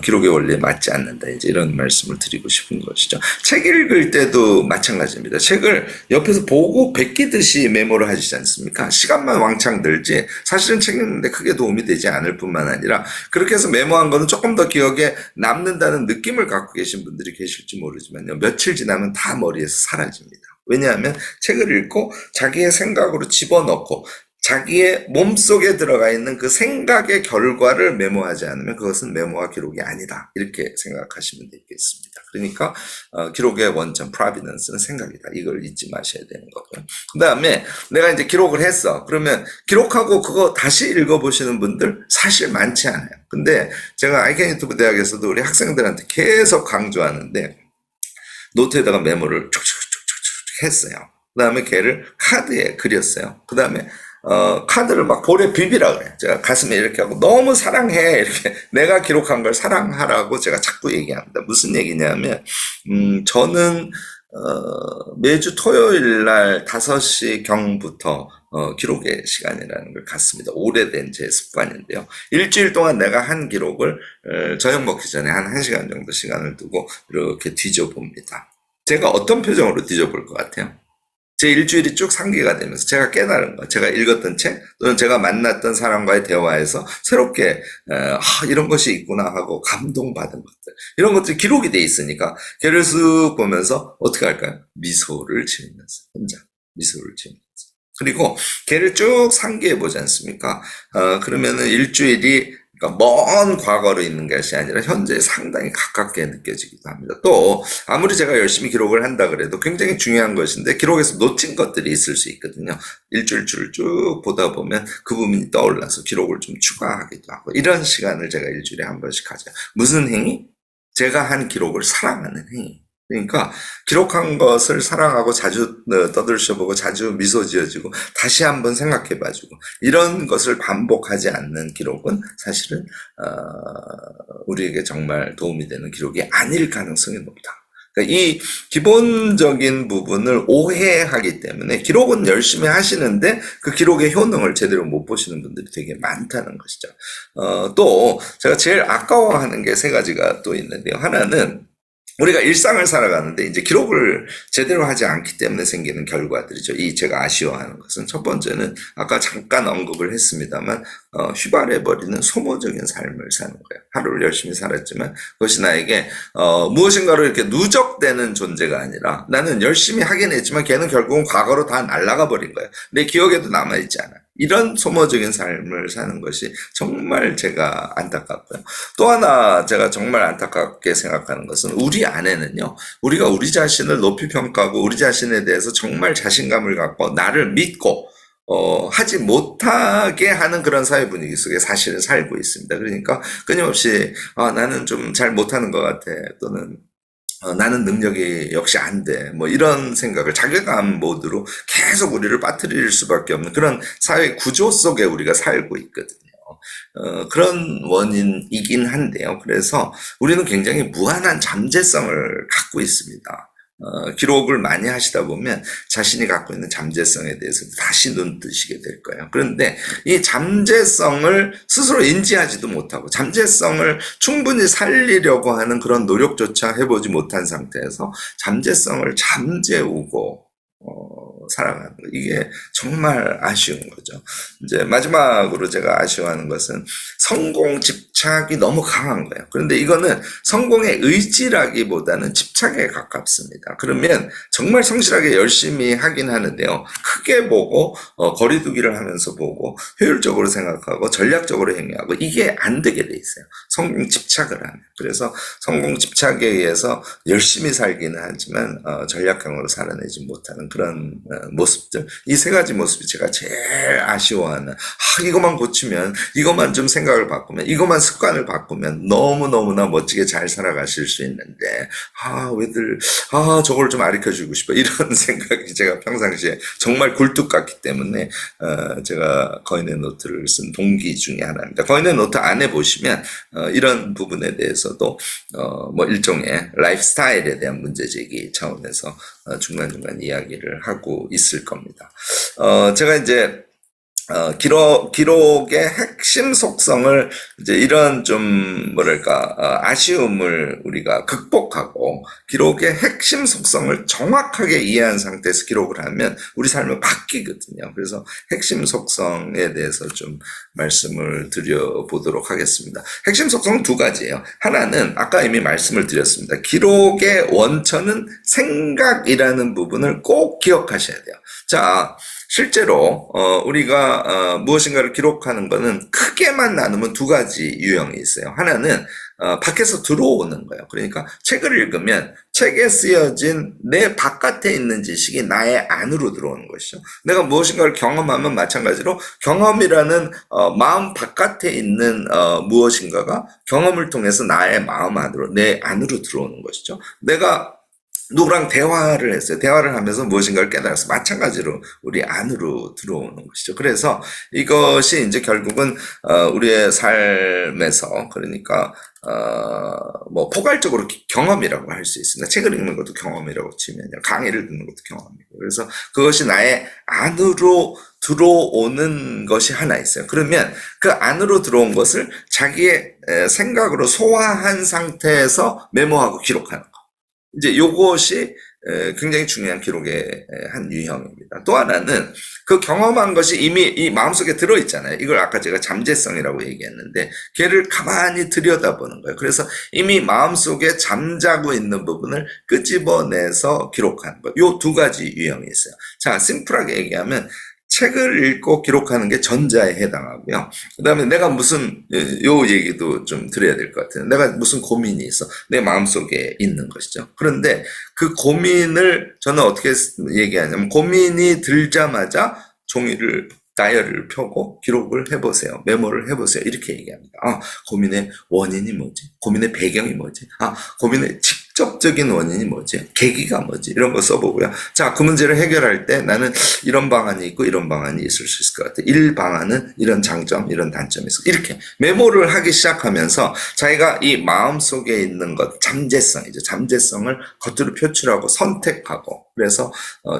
A: 기록의 원리에 맞지 않는다. 이제 이런 말씀을 드리고 싶은 것이죠. 책 읽을 때도 마찬가지입니다. 책을 옆에서 보고 베끼듯이 메모를 하시지 않습니까? 시간만 왕창 들지 사실은 책 읽는데 크게 도움이 되지 않을 뿐만 아니라 그렇게 해서 메모한 거는 조금 더 기억에 남는다는 느낌을 갖고 계신 분들이 계실지 모르지만요. 며칠 지나면 다 머리에서 사라집니다. 왜냐하면 책을 읽고 자기의 생각으로 집어넣고 자기의 몸속에 들어가 있는 그 생각의 결과를 메모하지 않으면 그것은 메모와 기록이 아니다. 이렇게 생각하시면 되겠습니다. 그러니까 기록의 원천, provenance는 생각이다. 이걸 잊지 마셔야 되는 거고요. 그 다음에 내가 이제 기록을 했어. 그러면 기록하고 그거 다시 읽어보시는 분들 사실 많지 않아요. 근데 제가 아이캔 유튜브 대학에서도 우리 학생들한테 계속 강조하는데 노트에다가 메모를 쭉쭉쭉쭉 했어요. 그 다음에 걔를 카드에 그렸어요. 그 다음에 카드를 막 볼에 비비라 그래. 제가 가슴에 이렇게 하고 너무 사랑해 이렇게 내가 기록한 걸 사랑하라고 제가 자꾸 얘기합니다. 무슨 얘기냐면 저는 매주 토요일 날 5시 경부터 기록의 시간이라는 걸 갖습니다. 오래된 제 습관인데요. 일주일 동안 내가 한 기록을 저녁 먹기 전에 한 1시간 정도 시간을 두고 이렇게 뒤져봅니다. 제가 어떤 표정으로 뒤져볼 것 같아요? 제 일주일이 쭉 상기가 되면서 제가 깨달은 거, 제가 읽었던 책 또는 제가 만났던 사람과의 대화에서 새롭게 이런 것이 있구나 하고 감동받은 것들 이런 것들이 기록이 돼 있으니까 걔를 쓱 보면서 어떻게 할까요? 미소를 지으면서 혼자 미소를 지으면서 그리고 걔를 쭉 상기해 보지 않습니까? 그러면은 일주일이 그러니까 먼 과거로 있는 것이 아니라 현재에 상당히 가깝게 느껴지기도 합니다. 또 아무리 제가 열심히 기록을 한다 그래도 굉장히 중요한 것인데 기록에서 놓친 것들이 있을 수 있거든요. 일주일치를 쭉 보다 보면 그 부분이 떠올라서 기록을 좀 추가하기도 하고 이런 시간을 제가 일주일에 한 번씩 가져요. 무슨 행위? 제가 한 기록을 사랑하는 행위. 그러니까 기록한 것을 사랑하고 자주 떠들셔보고 자주 미소 지어지고 다시 한번 생각해봐주고 이런 것을 반복하지 않는 기록은 사실은 우리에게 정말 도움이 되는 기록이 아닐 가능성이 높다. 그러니까 이 기본적인 부분을 오해하기 때문에 기록은 열심히 하시는데 그 기록의 효능을 제대로 못 보시는 분들이 되게 많다는 것이죠. 또 제가 제일 아까워하는 게 3가지가 또 있는데요. 하나는 우리가 일상을 살아가는데 이제 기록을 제대로 하지 않기 때문에 생기는 결과들이죠. 이 제가 아쉬워하는 것은 첫 번째는 아까 잠깐 언급을 했습니다만 휘발해버리는 소모적인 삶을 사는 거예요. 하루를 열심히 살았지만 그것이 나에게 무엇인가로 이렇게 누적되는 존재가 아니라 나는 열심히 하긴 했지만 걔는 결국은 과거로 다 날아가 버린 거예요. 내 기억에도 남아있지 않아요. 이런 소모적인 삶을 사는 것이 정말 제가 안타깝고요. 또 하나 제가 정말 안타깝게 생각하는 것은 우리 안에는요, 우리가 우리 자신을 높이 평가하고 우리 자신에 대해서 정말 자신감을 갖고 나를 믿고 하지 못하게 하는 그런 사회 분위기 속에 사실은 살고 있습니다. 그러니까 끊임없이 나는 좀 잘 못하는 것 같아, 또는 나는 능력이 역시 안 돼. 뭐 이런 생각을 자괴감 모드로 계속 우리를 빠뜨릴 수밖에 없는 그런 사회 구조 속에 우리가 살고 있거든요. 그런 원인이긴 한데요. 그래서 우리는 굉장히 무한한 잠재성을 갖고 있습니다. 기록을 많이 하시다 보면 자신이 갖고 있는 잠재성에 대해서 다시 눈 뜨시게 될 거예요. 그런데 이 잠재성을 스스로 인지하지도 못하고 잠재성을 충분히 살리려고 하는 그런 노력조차 해보지 못한 상태에서 잠재성을 잠재우고 살아가는 거. 이게 정말 아쉬운 거죠. 이제 마지막으로 제가 아쉬워하는 것은 성공 집착이 너무 강한 거예요. 그런데 이거는 성공의 의지라기보다는 집착에 가깝습니다. 그러면 정말 성실하게 열심히 하긴 하는데요. 크게 보고 거리두기를 하면서 보고 효율적으로 생각하고 전략적으로 행위하고 이게 안 되게 돼 있어요. 성공 집착을 하면. 그래서 성공 집착에 의해서 열심히 살기는 하지만 전략형으로 살아내지 못하는 그런 모습들, 이 세 가지 모습이 제가 제일 아쉬워하는, 이것만 고치면, 이것만 좀 생각을 바꾸면, 이것만 습관을 바꾸면 너무너무나 멋지게 잘 살아가실 수 있는데, 왜들 저걸 좀 가르쳐주고 싶어, 이런 생각이 제가 평상시에 정말 굴뚝 같기 때문에 제가 거인의 노트를 쓴 동기 중에 하나입니다. 거인의 노트 안에 보시면 이런 부분에 대해서도 뭐 일종의 라이프 스타일에 대한 문제제기 차원에서 중간중간 이야기를 하고 있을 겁니다. 제가 이제 기록의 핵심 속성을 이제 이런 좀 뭐랄까 아쉬움을 우리가 극복하고 기록의 핵심 속성을 정확하게 이해한 상태에서 기록을 하면 우리 삶은 바뀌거든요. 그래서 핵심 속성에 대해서 좀 말씀을 드려보도록 하겠습니다. 핵심 속성은 두 가지예요. 하나는 아까 이미 말씀을 드렸습니다. 기록의 원천은 생각이라는 부분을 꼭 기억하셔야 돼요. 자, 실제로 우리가 무엇인가를 기록하는 거는 크게만 나누면 두 가지 유형이 있어요. 하나는 밖에서 들어오는 거예요. 그러니까 책을 읽으면 책에 쓰여진 내 바깥에 있는 지식이 나의 안으로 들어오는 것이죠. 내가 무엇인가를 경험하면 마찬가지로 경험이라는 마음 바깥에 있는 무엇인가가 경험을 통해서 나의 마음 안으로, 내 안으로 들어오는 것이죠. 내가 누구랑 대화를 했어요. 대화를 하면서 무엇인가를 깨달았어요. 마찬가지로 우리 안으로 들어오는 것이죠. 그래서 이것이 이제 결국은 우리의 삶에서, 그러니까 뭐 포괄적으로 경험이라고 할 수 있습니다. 책을 읽는 것도 경험이라고 치면요, 강의를 듣는 것도 경험이고, 그래서 그것이 나의 안으로 들어오는 것이 하나 있어요. 그러면 그 안으로 들어온 것을 자기의 생각으로 소화한 상태에서 메모하고 기록하는 거. 이제 요것이 굉장히 중요한 기록의 한 유형입니다. 또 하나는 그 경험한 것이 이미 이 마음속에 들어있잖아요. 이걸 아까 제가 잠재성이라고 얘기했는데 걔를 가만히 들여다보는 거예요. 그래서 이미 마음속에 잠자고 있는 부분을 끄집어내서 기록하는 거예요. 요 두 가지 유형이 있어요. 자, 심플하게 얘기하면 책을 읽고 기록하는 게 전자에 해당하고요. 그 다음에 내가 무슨, 요 얘기도 좀 드려야 될 것 같아요. 내가 무슨 고민이 있어. 내 마음속에 있는 것이죠. 그런데 그 고민을 저는 어떻게 얘기하냐면, 고민이 들자마자 종이를, 다이어리를 펴고 기록을 해보세요. 메모를 해보세요. 이렇게 얘기합니다. 고민의 원인이 뭐지? 고민의 배경이 뭐지? 고민의 직접적인 원인이 뭐지? 계기가 뭐지? 이런 거 써보고요. 자, 그 문제를 해결할 때 나는 이런 방안이 있고 이런 방안이 있을 수 있을 것 같아. 1 방안은 이런 장점, 이런 단점이 있어. 이렇게 메모를 하기 시작하면서 자기가 이 마음속에 있는 것, 잠재성이죠. 잠재성을 겉으로 표출하고 선택하고, 그래서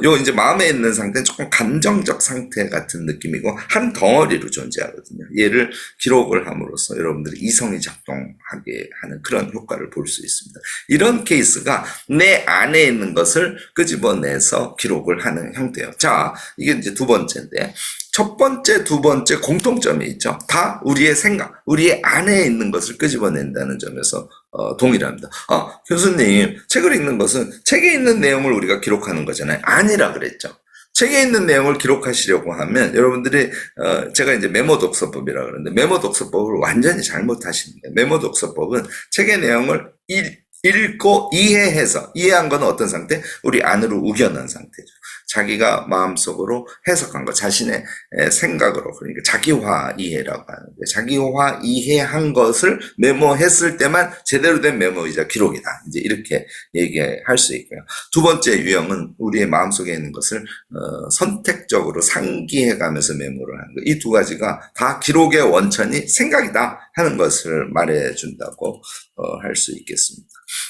A: 요 이제 마음에 있는 상태는 조금 감정적 상태 같은 느낌이고 한 덩어리로 존재하거든요. 얘를 기록을 함으로써 여러분들이 이성이 작동하게 하는 그런 효과를 볼 수 있습니다. 이런 케이스가 내 안에 있는 것을 끄집어내서 기록을 하는 형태예요. 자, 이게 이제 두 번째인데, 첫 번째, 두 번째 공통점이 있죠. 다 우리의 생각, 우리의 안에 있는 것을 끄집어낸다는 점에서 동일합니다. 교수님, 책을 읽는 것은 책에 있는 내용을 우리가 기록하는 거잖아요. 아니라 그랬죠. 책에 있는 내용을 기록하시려고 하면 여러분들이 제가 이제 메모 독서법이라고 그러는데 메모 독서법을 완전히 잘못하시는 거예요. 메모 독서법은 책의 내용을 읽고 이해해서 이해한 건 어떤 상태? 우리 안으로 우겨넣은 상태죠. 자기가 마음속으로 해석한 것, 자신의 생각으로, 그러니까 자기화 이해라고 하는데, 자기화 이해한 것을 메모했을 때만 제대로 된 메모이자 기록이다. 이제 이렇게 얘기할 수 있고요. 두 번째 유형은 우리의 마음속에 있는 것을 선택적으로 상기해가면서 메모를 하는 것. 이 두 가지가 다 기록의 원천이 생각이다 하는 것을 말해준다고 할 수 있겠습니다.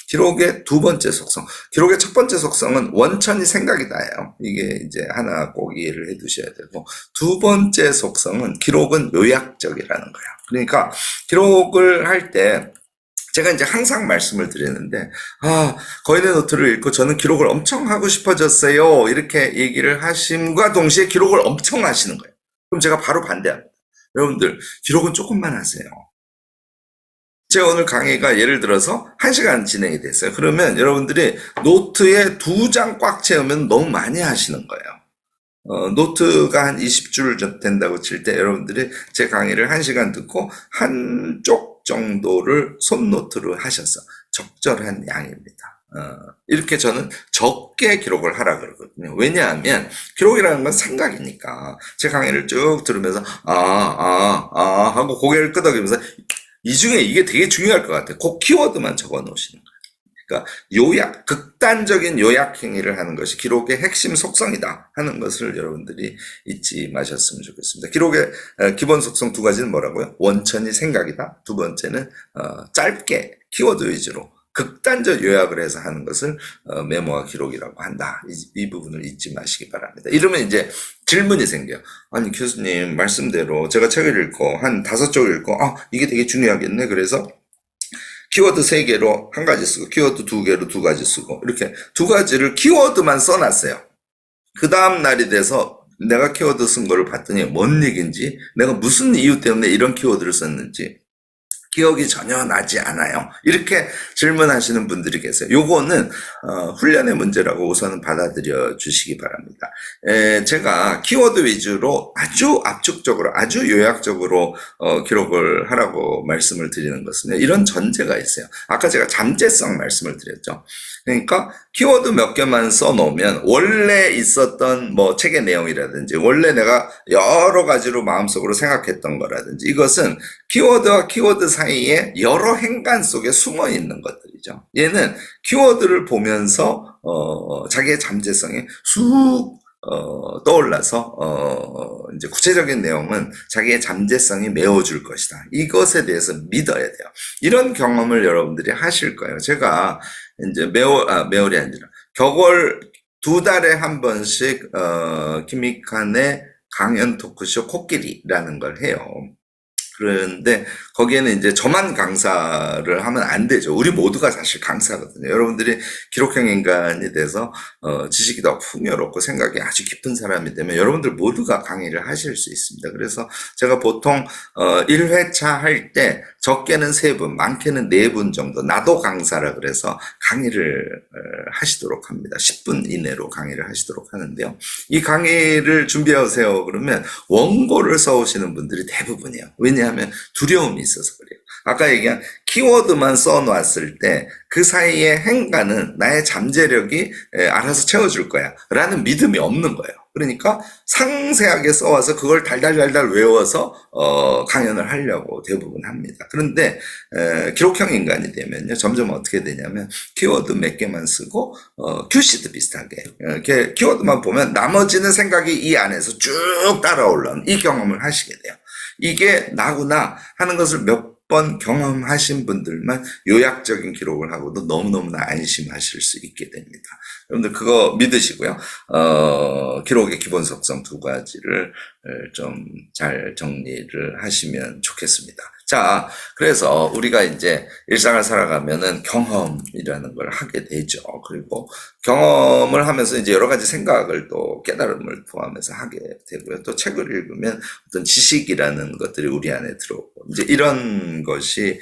A: 기록의 두 번째 속성. 기록의 첫 번째 속성은 원천이 생각이다예요. 이게 이제 하나 꼭 이해를 해 두셔야 되고, 두 번째 속성은 기록은 요약적이라는 거예요. 그러니까 기록을 할 때 제가 이제 항상 말씀을 드리는데, 거인의 노트를 읽고 저는 기록을 엄청 하고 싶어졌어요. 이렇게 얘기를 하심과 동시에 기록을 엄청 하시는 거예요. 그럼 제가 바로 반대합니다. 여러분들, 기록은 조금만 하세요. 제가 오늘 강의가 예를 들어서 1시간 진행이 됐어요. 그러면 여러분들이 노트에 2장 꽉 채우면 너무 많이 하시는 거예요. 노트가 한 20줄 된다고 칠 때 여러분들이 제 강의를 1시간 듣고 한쪽 정도를 손노트로 하셔서 적절한 양입니다. 이렇게 저는 적게 기록을 하라 그러거든요. 왜냐하면 기록이라는 건 생각이니까 제 강의를 쭉 들으면서 하고 고개를 끄덕이면서 이 중에 이게 되게 중요할 것 같아요. 꼭 키워드만 적어 놓으시는 거예요. 그러니까 요약, 극단적인 요약 행위를 하는 것이 기록의 핵심 속성이다 하는 것을 여러분들이 잊지 마셨으면 좋겠습니다. 기록의 기본 속성 두 가지는 뭐라고요? 원천이 생각이다. 두 번째는 짧게 키워드 위주로 극단적 요약을 해서 하는 것을 메모와 기록이라고 한다. 이 부분을 잊지 마시기 바랍니다. 이러면 이제 질문이 생겨요. 아니 교수님 말씀대로 제가 책을 읽고 한 5쪽을 읽고 이게 되게 중요하겠네. 그래서 키워드 3개로 한 가지 쓰고 키워드 2개로 2가지 쓰고 이렇게 2가지를 키워드만 써놨어요. 그 다음 날이 돼서 내가 키워드 쓴 거를 봤더니 뭔 얘기인지, 내가 무슨 이유 때문에 이런 키워드를 썼는지 기억이 전혀 나지 않아요. 이렇게 질문하시는 분들이 계세요. 요거는 훈련의 문제라고 우선은 받아들여 주시기 바랍니다. 제가 키워드 위주로 아주 압축적으로, 아주 요약적으로 기록을 하라고 말씀을 드리는 것은 이런 전제가 있어요. 아까 제가 잠재성 말씀을 드렸죠. 그러니까 키워드 몇 개만 써놓으면 원래 있었던 뭐 책의 내용이라든지 원래 내가 여러 가지로 마음속으로 생각했던 거라든지 이것은 키워드와 키워드 사이에 여러 행간 속에 숨어 있는 것들이죠. 얘는 키워드를 보면서 자기의 잠재성이 쑥 떠올라서 이제 구체적인 내용은 자기의 잠재성이 메워줄 것이다. 이것에 대해서 믿어야 돼요. 이런 경험을 여러분들이 하실 거예요. 제가 이제 매월이 아니라 격월 2달에 한 번씩 김익환의 강연 토크쇼 코끼리라는 걸 해요. 그런데 거기에는 이제 저만 강사를 하면 안 되죠. 우리 모두가 사실 강사거든요. 여러분들이 기록형 인간이 돼서 지식이 더 풍요롭고 생각이 아주 깊은 사람이 되면 여러분들 모두가 강의를 하실 수 있습니다. 그래서 제가 보통 1회차 할 때 적게는 3분, 많게는 4분 정도 나도 강사라 그래서 강의를 하시도록 합니다. 10분 이내로 강의를 하시도록 하는데요. 이 강의를 준비하세요 그러면 원고를 써오시는 분들이 대부분이에요. 왜냐하면 두려움이 있어서 그래요. 아까 얘기한 키워드만 써놨을 때 그 사이의 행간은 나의 잠재력이 알아서 채워줄 거야 라는 믿음이 없는 거예요. 그러니까 상세하게 써와서 그걸 달달달달 외워서 강연을 하려고 대부분 합니다. 그런데 기록형 인간이 되면요 점점 어떻게 되냐면 키워드 몇 개만 쓰고 큐시트 비슷하게 이렇게 키워드만 보면 나머지는 생각이 이 안에서 쭉 따라 올라오는 이 경험을 하시게 돼요. 이게 나구나 하는 것을 몇 번 경험하신 분들만 요약적인 기록을 하고도 너무너무나 안심하실 수 있게 됩니다. 여러분들 그거 믿으시고요. 기록의 기본 속성 2가지를 좀 잘 정리를 하시면 좋겠습니다. 자, 그래서 우리가 이제 일상을 살아가면은 경험이라는 걸 하게 되죠. 그리고 경험을 하면서 이제 여러 가지 생각을 또 깨달음을 포함해서 하게 되고요. 또 책을 읽으면 어떤 지식이라는 것들이 우리 안에 들어오고, 이제 이런 것이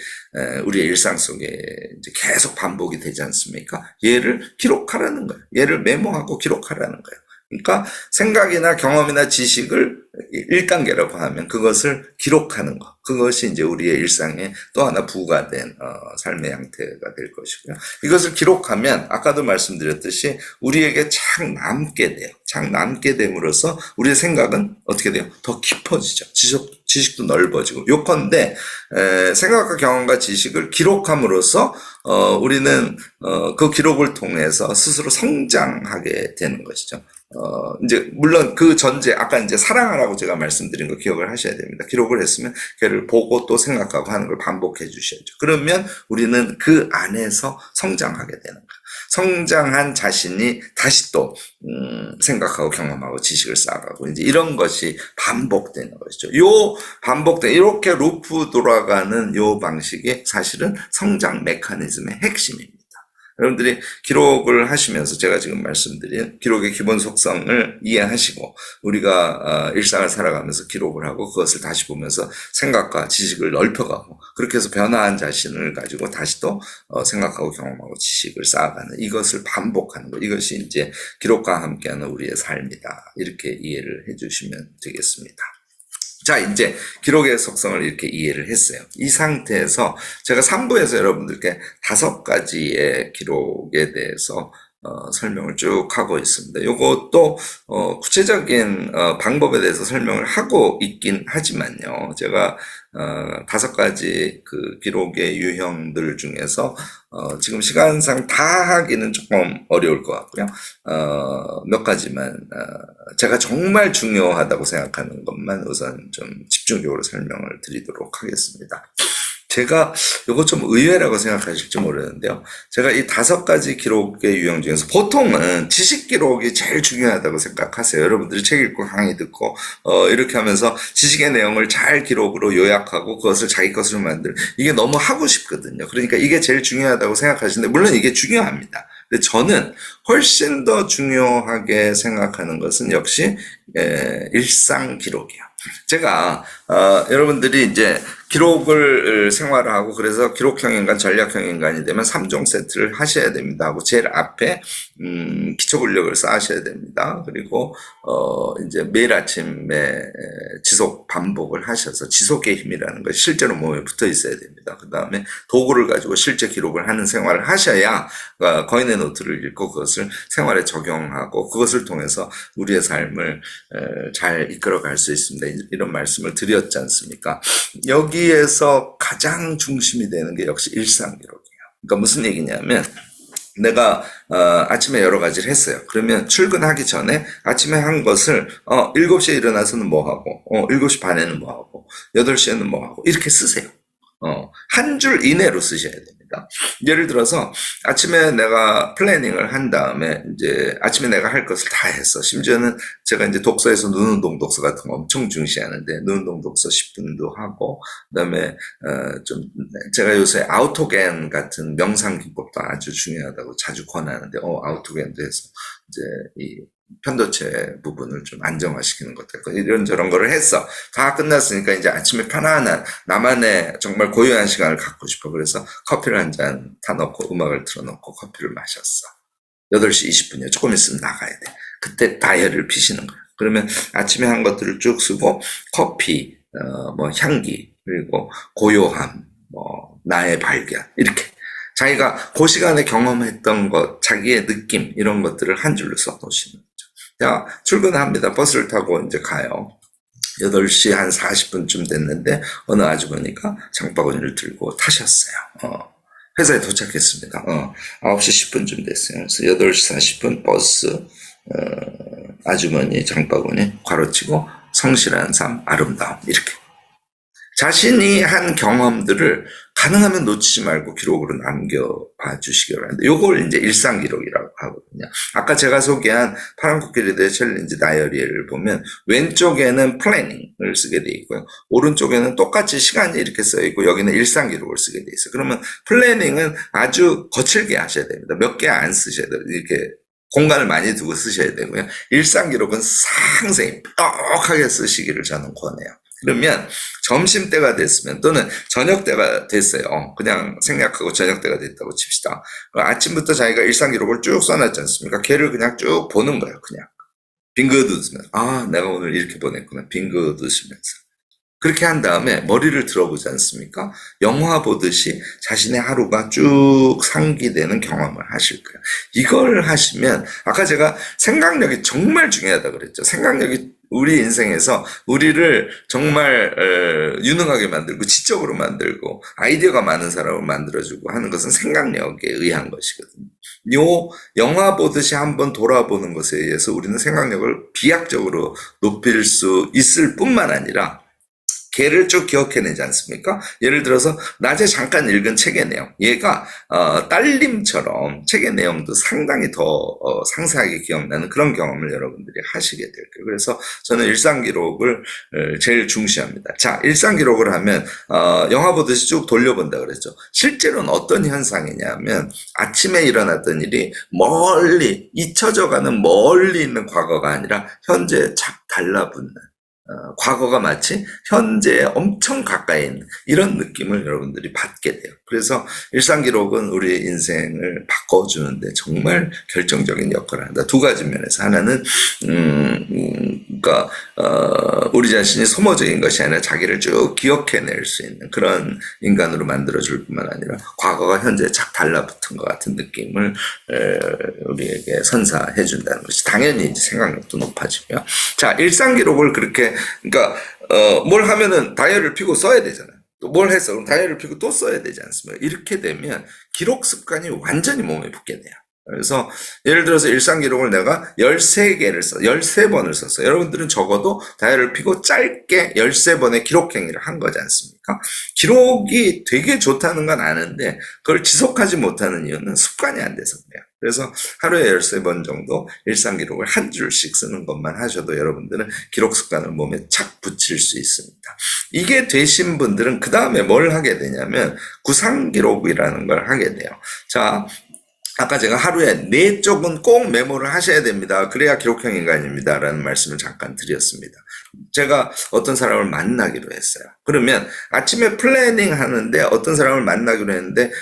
A: 우리의 일상 속에 이제 계속 반복이 되지 않습니까? 얘를 기록하라는 거예요. 얘를 메모하고 기록하라는 거예요. 그러니까 생각이나 경험이나 지식을 1단계라고 하면 그것을 기록하는 것. 그것이 이제 우리의 일상에 또 하나 부과된 삶의 양태가 될 것이고요. 이것을 기록하면 아까도 말씀드렸듯이 우리에게 착 남게 돼요. 착 남게 됨으로써 우리의 생각은 어떻게 돼요? 더 깊어지죠. 지식도 넓어지고. 요컨대 생각과 경험과 지식을 기록함으로써 우리는 그 기록을 통해서 스스로 성장하게 되는 것이죠. 이제, 물론 그 전제, 아까 이제 사랑하라고 제가 말씀드린 거 기억을 하셔야 됩니다. 기록을 했으면 걔를 보고 또 생각하고 하는 걸 반복해 주셔야죠. 그러면 우리는 그 안에서 성장하게 되는 거예요. 성장한 자신이 다시 또, 생각하고 경험하고 지식을 쌓아가고, 이제 이런 것이 반복되는 것이죠. 이렇게 루프 돌아가는 요 방식이 사실은 성장 메커니즘의 핵심입니다. 여러분들이 기록을 하시면서 제가 지금 말씀드린 기록의 기본 속성을 이해하시고 우리가 일상을 살아가면서 기록을 하고 그것을 다시 보면서 생각과 지식을 넓혀가고 그렇게 해서 변화한 자신을 가지고 다시 또 생각하고 경험하고 지식을 쌓아가는 이것을 반복하는 것. 이것이 이제 기록과 함께하는 우리의 삶이다. 이렇게 이해를 해주시면 되겠습니다. 자, 이제 기록의 속성을 이렇게 이해를 했어요. 이 상태에서 제가 3부에서 여러분들께 5가지의 기록에 대해서 설명을 쭉 하고 있습니다. 요것도 구체적인 방법에 대해서 설명을 하고 있긴 하지만요. 제가 5가지 그 기록의 유형들 중에서 지금 시간상 다 하기는 조금 어려울 것 같고요. 몇 가지만 제가 정말 중요하다고 생각하는 것만 우선 좀 집중적으로 설명을 드리도록 하겠습니다. 제가 이거 좀 의외라고 생각하실지 모르는데요. 제가 이 5가지 기록의 유형 중에서 보통은 지식 기록이 제일 중요하다고 생각하세요. 여러분들이 책 읽고 강의 듣고 이렇게 하면서 지식의 내용을 잘 기록으로 요약하고 그것을 자기 것으로 만들 이게 너무 하고 싶거든요. 그러니까 이게 제일 중요하다고 생각하시는데 물론 이게 중요합니다. 근데 저는 훨씬 더 중요하게 생각하는 것은 역시 일상 기록이에요. 제가 여러분들이 이제 기록을 생활하고 그래서 기록형 인간, 전략형 인간이 되면 3종 세트를 하셔야 됩니다. 하고 제일 앞에 기초 근력을 쌓으셔야 됩니다. 그리고 이제 매일 아침에 지속 반복을 하셔서 지속의 힘이라는 것이 실제로 몸에 붙어 있어야 됩니다. 그 다음에 도구를 가지고 실제 기록을 하는 생활을 하셔야 거인의 노트를 읽고 그것을 생활에 적용하고 그것을 통해서 우리의 삶을 잘 이끌어갈 수 있습니다. 이런 말씀을 드렸지 않습니까? 여기에서 가장 중심이 되는 게 역시 일상 기록이에요. 그러니까 무슨 얘기냐면 내가 아침에 여러 가지를 했어요. 그러면 출근하기 전에 아침에 한 것을 7시에 일어나서는 뭐 하고 7시 반에는 뭐 하고 8시에는 뭐 하고 이렇게 쓰세요. 한 줄 이내로 쓰셔야 됩니다. 예를 들어서 아침에 내가 플래닝을 한 다음에 이제 아침에 내가 할 것을 다 했어. 심지어는 제가 이제 독서에서 눈운동 독서 같은 거 엄청 중시하는데 눈운동 독서 10분도 하고 그다음에 좀 제가 요새 아우토겐 같은 명상 기법도 아주 중요하다고 자주 권하는데 아우토겐도 해서 이제 이 편도체 부분을 좀 안정화시키는 것들 이런저런 거를 했어. 다 끝났으니까 이제 아침에 편안한 나만의 정말 고요한 시간을 갖고 싶어. 그래서 커피를 한 잔 타놓고 음악을 틀어놓고 커피를 마셨어. 8시 20분이요. 조금 있으면 나가야 돼. 그때 다이어리를 피시는 거예요. 그러면 아침에 한 것들을 쭉 쓰고 커피, 뭐 향기, 그리고 고요함, 뭐 나의 발견 이렇게 자기가 그 시간에 경험했던 것, 자기의 느낌 이런 것들을 한 줄로 써놓으시는 거죠. 자, 출근합니다. 버스를 타고 이제 가요. 8시 한 40분쯤 됐는데 어느 아주머니가 장바구니를 들고 타셨어요. 회사에 도착했습니다. 9시 10분쯤 됐어요. 그래서 8시 40분 버스 아주머니 장바구니 괄호치고 성실한 삶 아름다움 이렇게 자신이 한 경험들을 가능하면 놓치지 말고 기록으로 남겨봐 주시기 바랍니다. 요걸 이제 일상 기록이라고 하거든요. 아까 제가 소개한 파란 코끼리들의 챌린지 다이어리를 보면 왼쪽에는 플래닝을 쓰게 돼 있고요. 오른쪽에는 똑같이 시간이 이렇게 써 있고 여기는 일상 기록을 쓰게 돼 있어요. 그러면 플래닝은 아주 거칠게 하셔야 됩니다. 몇 개 안 쓰셔야 돼요. 이렇게 공간을 많이 두고 쓰셔야 되고요. 일상 기록은 상세히 뻑하게 쓰시기를 저는 권해요. 그러면 점심때가 됐으면 또는 저녁때가 됐어요. 그냥 생략하고 저녁때가 됐다고 칩시다. 아침부터 자기가 일상 기록을 쭉 써놨지 않습니까? 걔를 그냥 쭉 보는 거예요. 그냥 빙긋 웃으면서 아 내가 오늘 이렇게 보냈구나. 빙긋 웃으면서. 그렇게 한 다음에 머리를 들어보지 않습니까? 영화 보듯이 자신의 하루가 쭉 상기되는 경험을 하실 거예요. 이걸 하시면 아까 제가 생각력이 정말 중요하다 그랬죠. 생각력이 우리 인생에서 우리를 정말 유능하게 만들고 지적으로 만들고 아이디어가 많은 사람을 만들어주고 하는 것은 생각력에 의한 것이거든요. 요 영화 보듯이 한번 돌아보는 것에 의해서 우리는 생각력을 비약적으로 높일 수 있을 뿐만 아니라 걔를 쭉 기억해내지 않습니까? 예를 들어서 낮에 잠깐 읽은 책의 내용, 얘가 딸림처럼 책의 내용도 상당히 더 상세하게 기억나는 그런 경험을 여러분들이 하시게 될 거예요. 그래서 저는 일상 기록을 제일 중시합니다. 자, 일상 기록을 하면 영화 보듯이 쭉 돌려본다 그랬죠. 실제로는 어떤 현상이냐면 아침에 일어났던 일이 멀리 잊혀져가는 멀리 있는 과거가 아니라 현재에 착 달라붙는 과거가 마치 현재에 엄청 가까이 있는 이런 느낌을 여러분들이 받게 돼요. 그래서 일상 기록은 우리 인생을 바꿔주는데 정말 결정적인 역할을 한다. 두 가지 면에서 하나는 그러니까 우리 자신이 소모적인 것이 아니라 자기를 쭉 기억해낼 수 있는 그런 인간으로 만들어줄 뿐만 아니라 과거가 현재에 착 달라붙은 것 같은 느낌을 우리에게 선사해 준다는 것이 당연히 이제 생각력도 높아지고요. 자, 일상 기록을 그렇게 그러니까 뭘 하면은 다이어리를 펴고 써야 되잖아요. 또 뭘 했어? 그럼 다이어리를 펴고 또 써야 되지 않습니까? 이렇게 되면 기록 습관이 완전히 몸에 붙게 돼요. 그래서 예를 들어서 일상 기록을 내가 13개를 13번을 썼어요. 여러분들은 적어도 다이어리를 펴고 짧게 13번의 기록 행위를 한 거지 않습니까? 기록이 되게 좋다는 건 아는데 그걸 지속하지 못하는 이유는 습관이 안 돼서 그래요. 그래서 하루에 13번 정도 일상 기록을 한 줄씩 쓰는 것만 하셔도 여러분들은 기록 습관을 몸에 착 붙일 수 있습니다. 이게 되신 분들은 그 다음에 뭘 하게 되냐면 구상 기록이라는 걸 하게 돼요. 자, 아까 제가 하루에 4쪽은 꼭 메모를 하셔야 됩니다. 그래야 기록형 인간입니다. 라는 말씀을 잠깐 드렸습니다. 제가 어떤 사람을 만나기로 했어요. 그러면 아침에 플래닝 하는데 어떤 사람을 만나기로 했는데,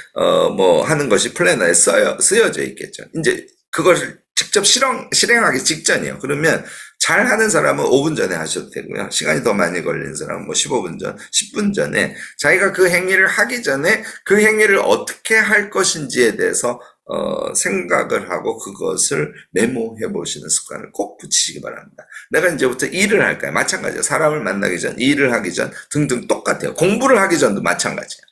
A: 뭐 하는 것이 플래너에 쓰여져 있겠죠. 이제 그것을 직접 실행하기 직전이에요. 그러면 잘 하는 사람은 5분 전에 하셔도 되고요. 시간이 더 많이 걸리는 사람은 뭐 15분 전, 10분 전에 자기가 그 행위를 하기 전에 그 행위를 어떻게 할 것인지에 대해서 생각을 하고 그것을 메모해 보시는 습관을 꼭 붙이시기 바랍니다. 내가 이제부터 일을 할까요? 마찬가지예요. 사람을 만나기 전, 일을 하기 전 등등 똑같아요. 공부를 하기 전도 마찬가지예요.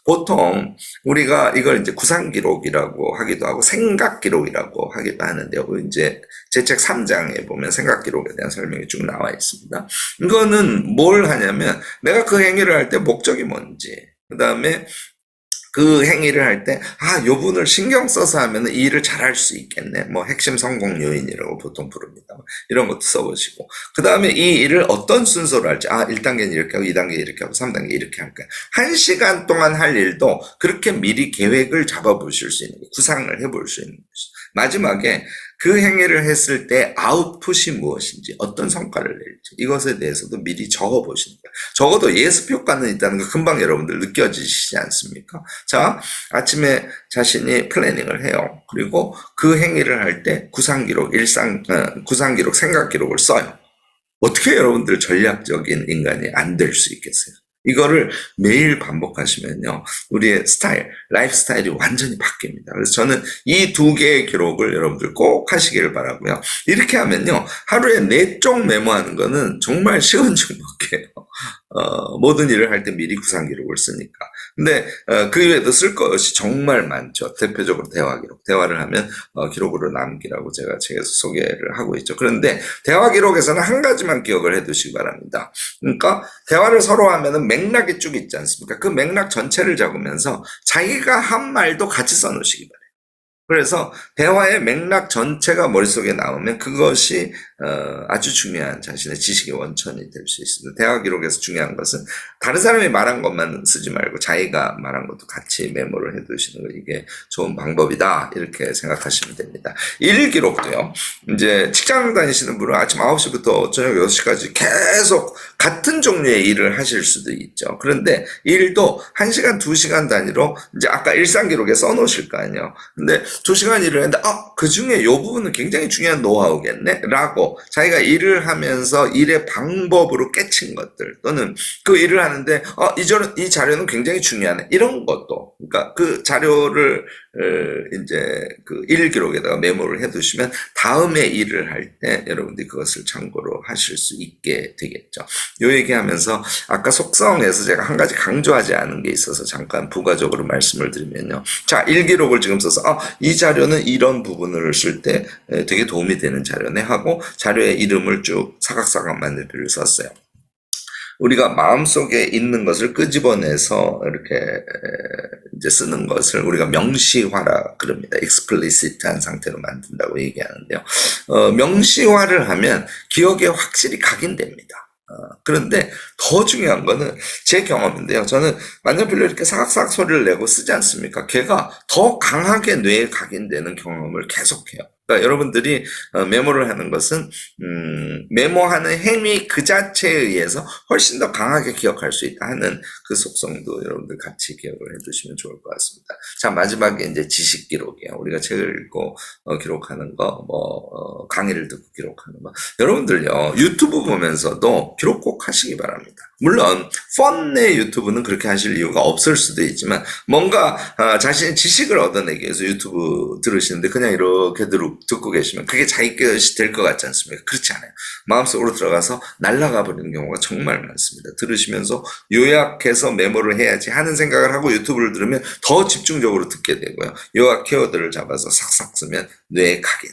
A: 보통 우리가 이걸 이제 구상 기록이라고 하기도 하고 생각 기록이라고 하기도 하는데요. 이제 제 책 3장에 보면 생각 기록에 대한 설명이 쭉 나와 있습니다. 이거는 뭘 하냐면 내가 그 행위를 할 때 목적이 뭔지, 그 다음에 그 행위를 할 때, 요 부분을 신경 써서 하면 이 일을 잘할 수 있겠네. 뭐, 핵심 성공 요인이라고 보통 부릅니다. 이런 것도 써보시고. 그 다음에 이 일을 어떤 순서로 할지, 1단계는 이렇게 하고, 2단계 이렇게 하고, 3단계 이렇게 할까요? 1시간 동안 할 일도 그렇게 미리 계획을 잡아보실 수 있는, 구상을 해볼 수 있는 것이죠. 마지막에 그 행위를 했을 때 아웃풋이 무엇인지, 어떤 성과를 낼지, 이것에 대해서도 미리 적어보시는 거예요. 적어도 예습 효과는 있다는 거 금방 여러분들 느껴지시지 않습니까? 자, 아침에 자신이 플래닝을 해요. 그리고 그 행위를 할 때 구상기록, 구상기록, 생각기록을 써요. 어떻게 여러분들 전략적인 인간이 안 될 수 있겠어요? 이거를 매일 반복하시면요, 우리의 스타일, 라이프 스타일이 완전히 바뀝니다. 그래서 저는 이 2개의 기록을 여러분들 꼭 하시기를 바라고요. 이렇게 하면요, 하루에 4쪽 메모하는 거는 정말 쉬운 중먹이에요. 모든 일을 할 때 미리 구상 기록을 쓰니까. 근데 그 이외에도 쓸 것이 정말 많죠. 대표적으로 대화 기록. 대화를 하면 기록으로 남기라고 제가 책에서 소개를 하고 있죠. 그런데 대화 기록에서는 한 가지만 기억을 해두시기 바랍니다. 그러니까 대화를 서로 하면은 맥락이 쭉 있지 않습니까? 그 맥락 전체를 적으면서 자기가 한 말도 같이 써놓으시기 바랍니다. 그래서 대화의 맥락 전체가 머릿속에 나오면 그것이 아주 중요한 자신의 지식의 원천이 될 수 있습니다. 대화 기록에서 중요한 것은 다른 사람이 말한 것만 쓰지 말고 자기가 말한 것도 같이 메모를 해두시는 거, 이게 좋은 방법이다, 이렇게 생각하시면 됩니다. 일 기록도요. 이제 직장 다니시는 분은 아침 9시부터 저녁 6시까지 계속 같은 종류의 일을 하실 수도 있죠. 그런데 일도 1시간, 2시간 단위로 이제 아까 일상 기록에 써놓으실 거 아니에요. 근데 2시간 일을 했는데 그 중에 이 부분은 굉장히 중요한 노하우겠네 라고 자기가 일을 하면서 일의 방법으로 깨친 것들, 또는 그 일을 하는데 이 자료는 굉장히 중요하네, 이런 것도, 그러니까 그 자료를 이제 그 일 기록에다가 메모를 해두시면 다음에 일을 할 때 여러분들이 그것을 참고로 하실 수 있게 되겠죠. 요 얘기하면서 아까 속성에서 제가 한 가지 강조하지 않은 게 있어서 잠깐 부가적으로 말씀을 드리면요. 자, 일기록을 지금 써서 이 자료는 이런 부분을 쓸 때 되게 도움이 되는 자료네 하고 자료의 이름을 쭉 사각사각 만들기를 썼어요. 우리가 마음속에 있는 것을 끄집어내서 이렇게 이제 쓰는 것을 우리가 명시화라 그럽니다. explicit한 상태로 만든다고 얘기하는데요. 명시화를 하면 기억에 확실히 각인됩니다. 그런데 더 중요한 거는 제 경험인데요. 저는 만년필로 이렇게 사각사각 소리를 내고 쓰지 않습니까? 걔가 더 강하게 뇌에 각인되는 경험을 계속해요. 그러니까 여러분들이 메모를 하는 것은 메모하는 행위 그 자체에 의해서 훨씬 더 강하게 기억할 수 있다 하는 그 속성도 여러분들 같이 기억을 해두시면 좋을 것 같습니다. 자, 마지막에 이제 지식 기록이에요. 우리가 책을 읽고 기록하는 거, 강의를 듣고 기록하는 거. 여러분들요, 유튜브 보면서도 기록 꼭 하시기 바랍니다. 물론 펀의 유튜브는 그렇게 하실 이유가 없을 수도 있지만, 뭔가 자신의 지식을 얻어내기 위해서 유튜브 들으시는데 그냥 이렇게 듣고 계시면 그게 자기 것이 될 것 같지 않습니까? 그렇지 않아요. 마음속으로 들어가서 날아가 버리는 경우가 정말 많습니다. 들으시면서 요약해서 메모를 해야지 하는 생각을 하고 유튜브를 들으면 더 집중적으로 듣게 되고요. 요약 키워드를 잡아서 삭삭 쓰면 뇌에 각인.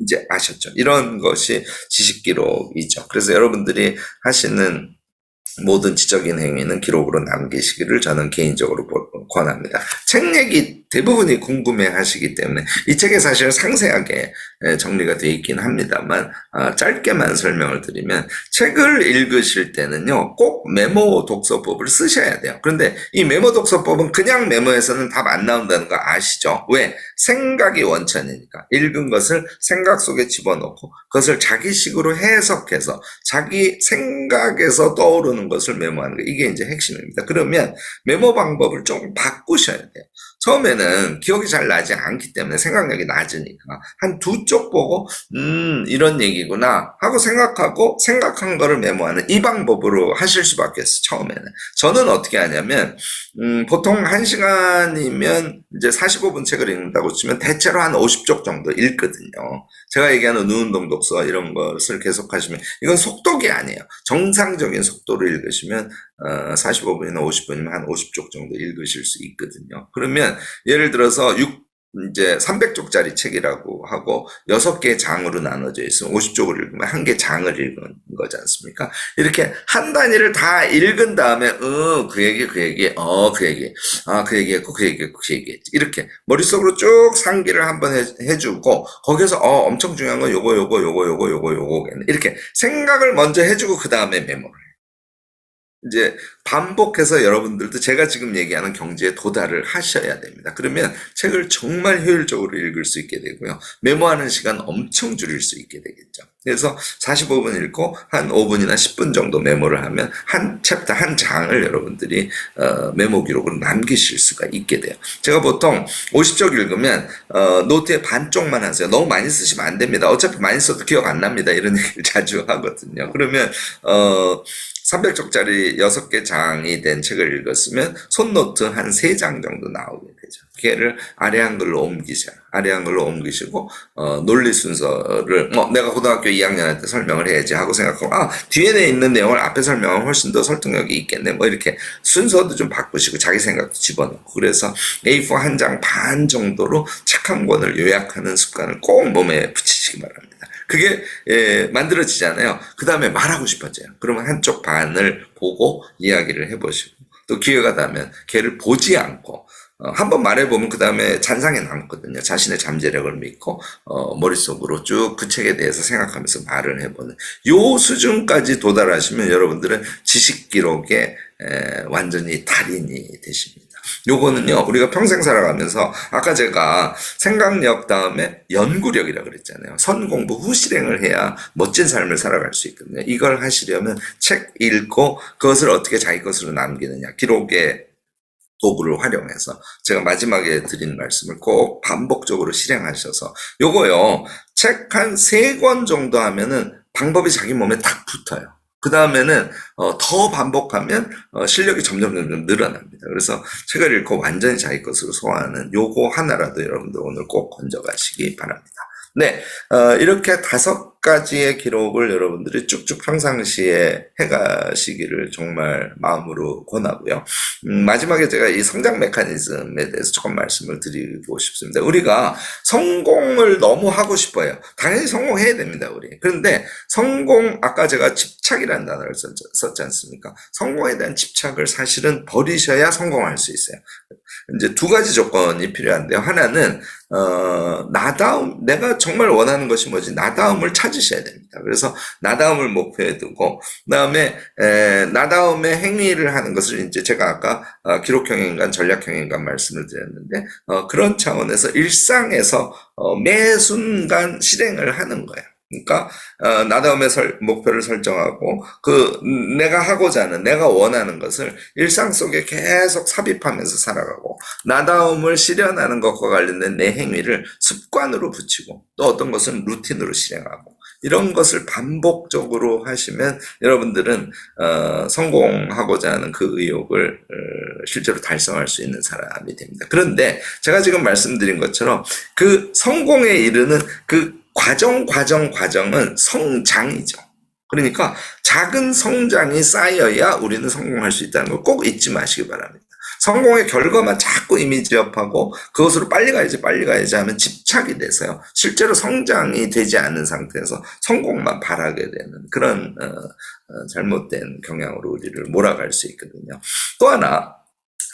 A: 이제 아셨죠? 이런 것이 지식 기록이죠. 그래서 여러분들이 하시는 모든 지적인 행위는 기록으로 남기시기를 저는 개인적으로 권합니다. 책 얘기 대부분이 궁금해 하시기 때문에 이 책에 사실 상세하게 정리가 되어 있긴 합니다만, 짧게만 설명을 드리면, 책을 읽으실 때는요, 꼭 메모 독서법을 쓰셔야 돼요. 그런데 이 메모 독서법은 그냥 메모해서는 답 안 나온다는 거 아시죠? 왜? 생각이 원천이니까. 읽은 것을 생각 속에 집어넣고 그것을 자기식으로 해석해서 자기 생각에서 떠오르는 것을 메모하는 거, 이게 이제 핵심입니다. 그러면 메모 방법을 좀 바꾸셔야 돼요. 처음에는 기억이 잘 나지 않기 때문에, 생각력이 낮으니까 한 두 쪽 보고 이런 얘기구나 하고 생각하고 생각한 거를 메모하는 이 방법으로 하실 수밖에 없어요. 처음에는. 저는 어떻게 하냐면 보통 1시간이면 이제 45분 책을 읽는다고 치면 대체로 한 50쪽 정도 읽거든요. 제가 얘기하는 눈운동 독서 이런 것을 계속 하시면, 이건 속독이 아니에요. 정상적인 속도로 읽으시면 45분이나 50분이면 한 50쪽 정도 읽으실 수 있거든요. 그러면 예를 들어서 이제 300쪽짜리 책이라고 하고 6개 장으로 나눠져 있으면 50쪽을 읽으면 한 개 장을 읽은 거지 않습니까? 이렇게 한 단위를 다 읽은 다음에 그 얘기, 그 얘기, 그 얘기, 그 얘기했고 그 얘기했고 그 얘기했지, 이렇게 머릿속으로 쭉 상기를 한번 해주고, 거기서 엄청 중요한 건 요거겠네, 이렇게 생각을 먼저 해주고 그 다음에 메모를 이제 반복해서 여러분들도 제가 지금 얘기하는 경지에 도달을 하셔야 됩니다. 그러면 책을 정말 효율적으로 읽을 수 있게 되고요. 메모하는 시간 엄청 줄일 수 있게 되겠죠. 그래서 45분 읽고 한 5분이나 10분 정도 메모를 하면 한 챕터, 한 장을 여러분들이 메모 기록으로 남기실 수가 있게 돼요. 제가 보통 50쪽 읽으면 노트에 반쪽만 하세요. 너무 많이 쓰시면 안 됩니다. 어차피 많이 써도 기억 안 납니다. 이런 얘기를 자주 하거든요. 그러면 300쪽짜리 6개 장이 된 책을 읽었으면 손노트 한 3장 정도 나오게 되죠. 걔를 아래 한글로 옮기셔요. 아래 한글로 옮기시고 논리 순서를 내가 고등학교 2학년 때 설명을 해야지 하고 생각하고, 뒤에 있는 내용을 앞에 설명하면 훨씬 더 설득력이 있겠네, 이렇게 순서도 좀 바꾸시고 자기 생각도 집어넣고, 그래서 A4 한 장 반 정도로 책 한 권을 요약하는 습관을 꼭 몸에 붙이시기 바랍니다. 그게 만들어지잖아요. 그 다음에 말하고 싶어져요. 그러면 한쪽 반을 보고 이야기를 해보시고, 또 기회가 되면 걔를 보지 않고 한번 말해보면 그 다음에 잔상에 남거든요. 자신의 잠재력을 믿고 머릿속으로 쭉 그 책에 대해서 생각하면서 말을 해보는 요 수준까지 도달하시면 여러분들은 지식 기록에 완전히 달인이 되십니다. 요거는요, 우리가 평생 살아가면서, 아까 제가 생각력 다음에 연구력이라 그랬잖아요. 선공부 후 실행을 해야 멋진 삶을 살아갈 수 있거든요. 이걸 하시려면 책 읽고 그것을 어떻게 자기 것으로 남기느냐. 기록의 도구를 활용해서 제가 마지막에 드린 말씀을 꼭 반복적으로 실행하셔서 요거요, 책 한 3권 정도 하면은 방법이 자기 몸에 딱 붙어요. 그 다음에는 더 반복하면 실력이 점점 늘어납니다. 그래서 책을 읽고 완전히 자기 것으로 소화하는 요거 하나라도 여러분들 오늘 꼭 건져가시기 바랍니다. 네, 이렇게 5가지의 기록을 여러분들이 쭉쭉 평상시에 해가시기를 정말 마음으로 권하고요. 마지막에 제가 이 성장 메커니즘에 대해서 조금 말씀을 드리고 싶습니다. 우리가 성공을 너무 하고 싶어요. 당연히 성공해야 됩니다, 우리. 그런데 아까 제가 집착이라는 단어를 썼지 않습니까? 성공에 대한 집착을 사실은 버리셔야 성공할 수 있어요. 이제 2가지 조건이 필요한데요. 하나는 나다움, 내가 정말 원하는 것이 뭐지? 나다움을 찾으셔야 됩니다. 그래서 나다움을 목표에 두고, 그다음에 나다움의 행위를 하는 것을 이제 제가 아까 기록형 인간, 전략형 인간 말씀을 드렸는데, 그런 차원에서 일상에서 매 순간 실행을 하는 거예요. 그러니까 나다움의 목표를 설정하고 내가 하고자 하는, 내가 원하는 것을 일상 속에 계속 삽입하면서 살아가고, 나다움을 실현하는 것과 관련된 내 행위를 습관으로 붙이고, 또 어떤 것은 루틴으로 실행하고, 이런 것을 반복적으로 하시면 여러분들은 성공하고자 하는 그 의욕을 실제로 달성할 수 있는 사람이 됩니다. 그런데 제가 지금 말씀드린 것처럼 그 성공에 이르는 그 과정은 성장이죠. 그러니까 작은 성장이 쌓여야 우리는 성공할 수 있다는 걸 꼭 잊지 마시기 바랍니다. 성공의 결과만 자꾸 이미지업하고 그것으로 빨리 가야지 하면 집착이 돼서요, 실제로 성장이 되지 않은 상태에서 성공만 바라게 되는 그런 잘못된 경향으로 우리를 몰아갈 수 있거든요. 또 하나,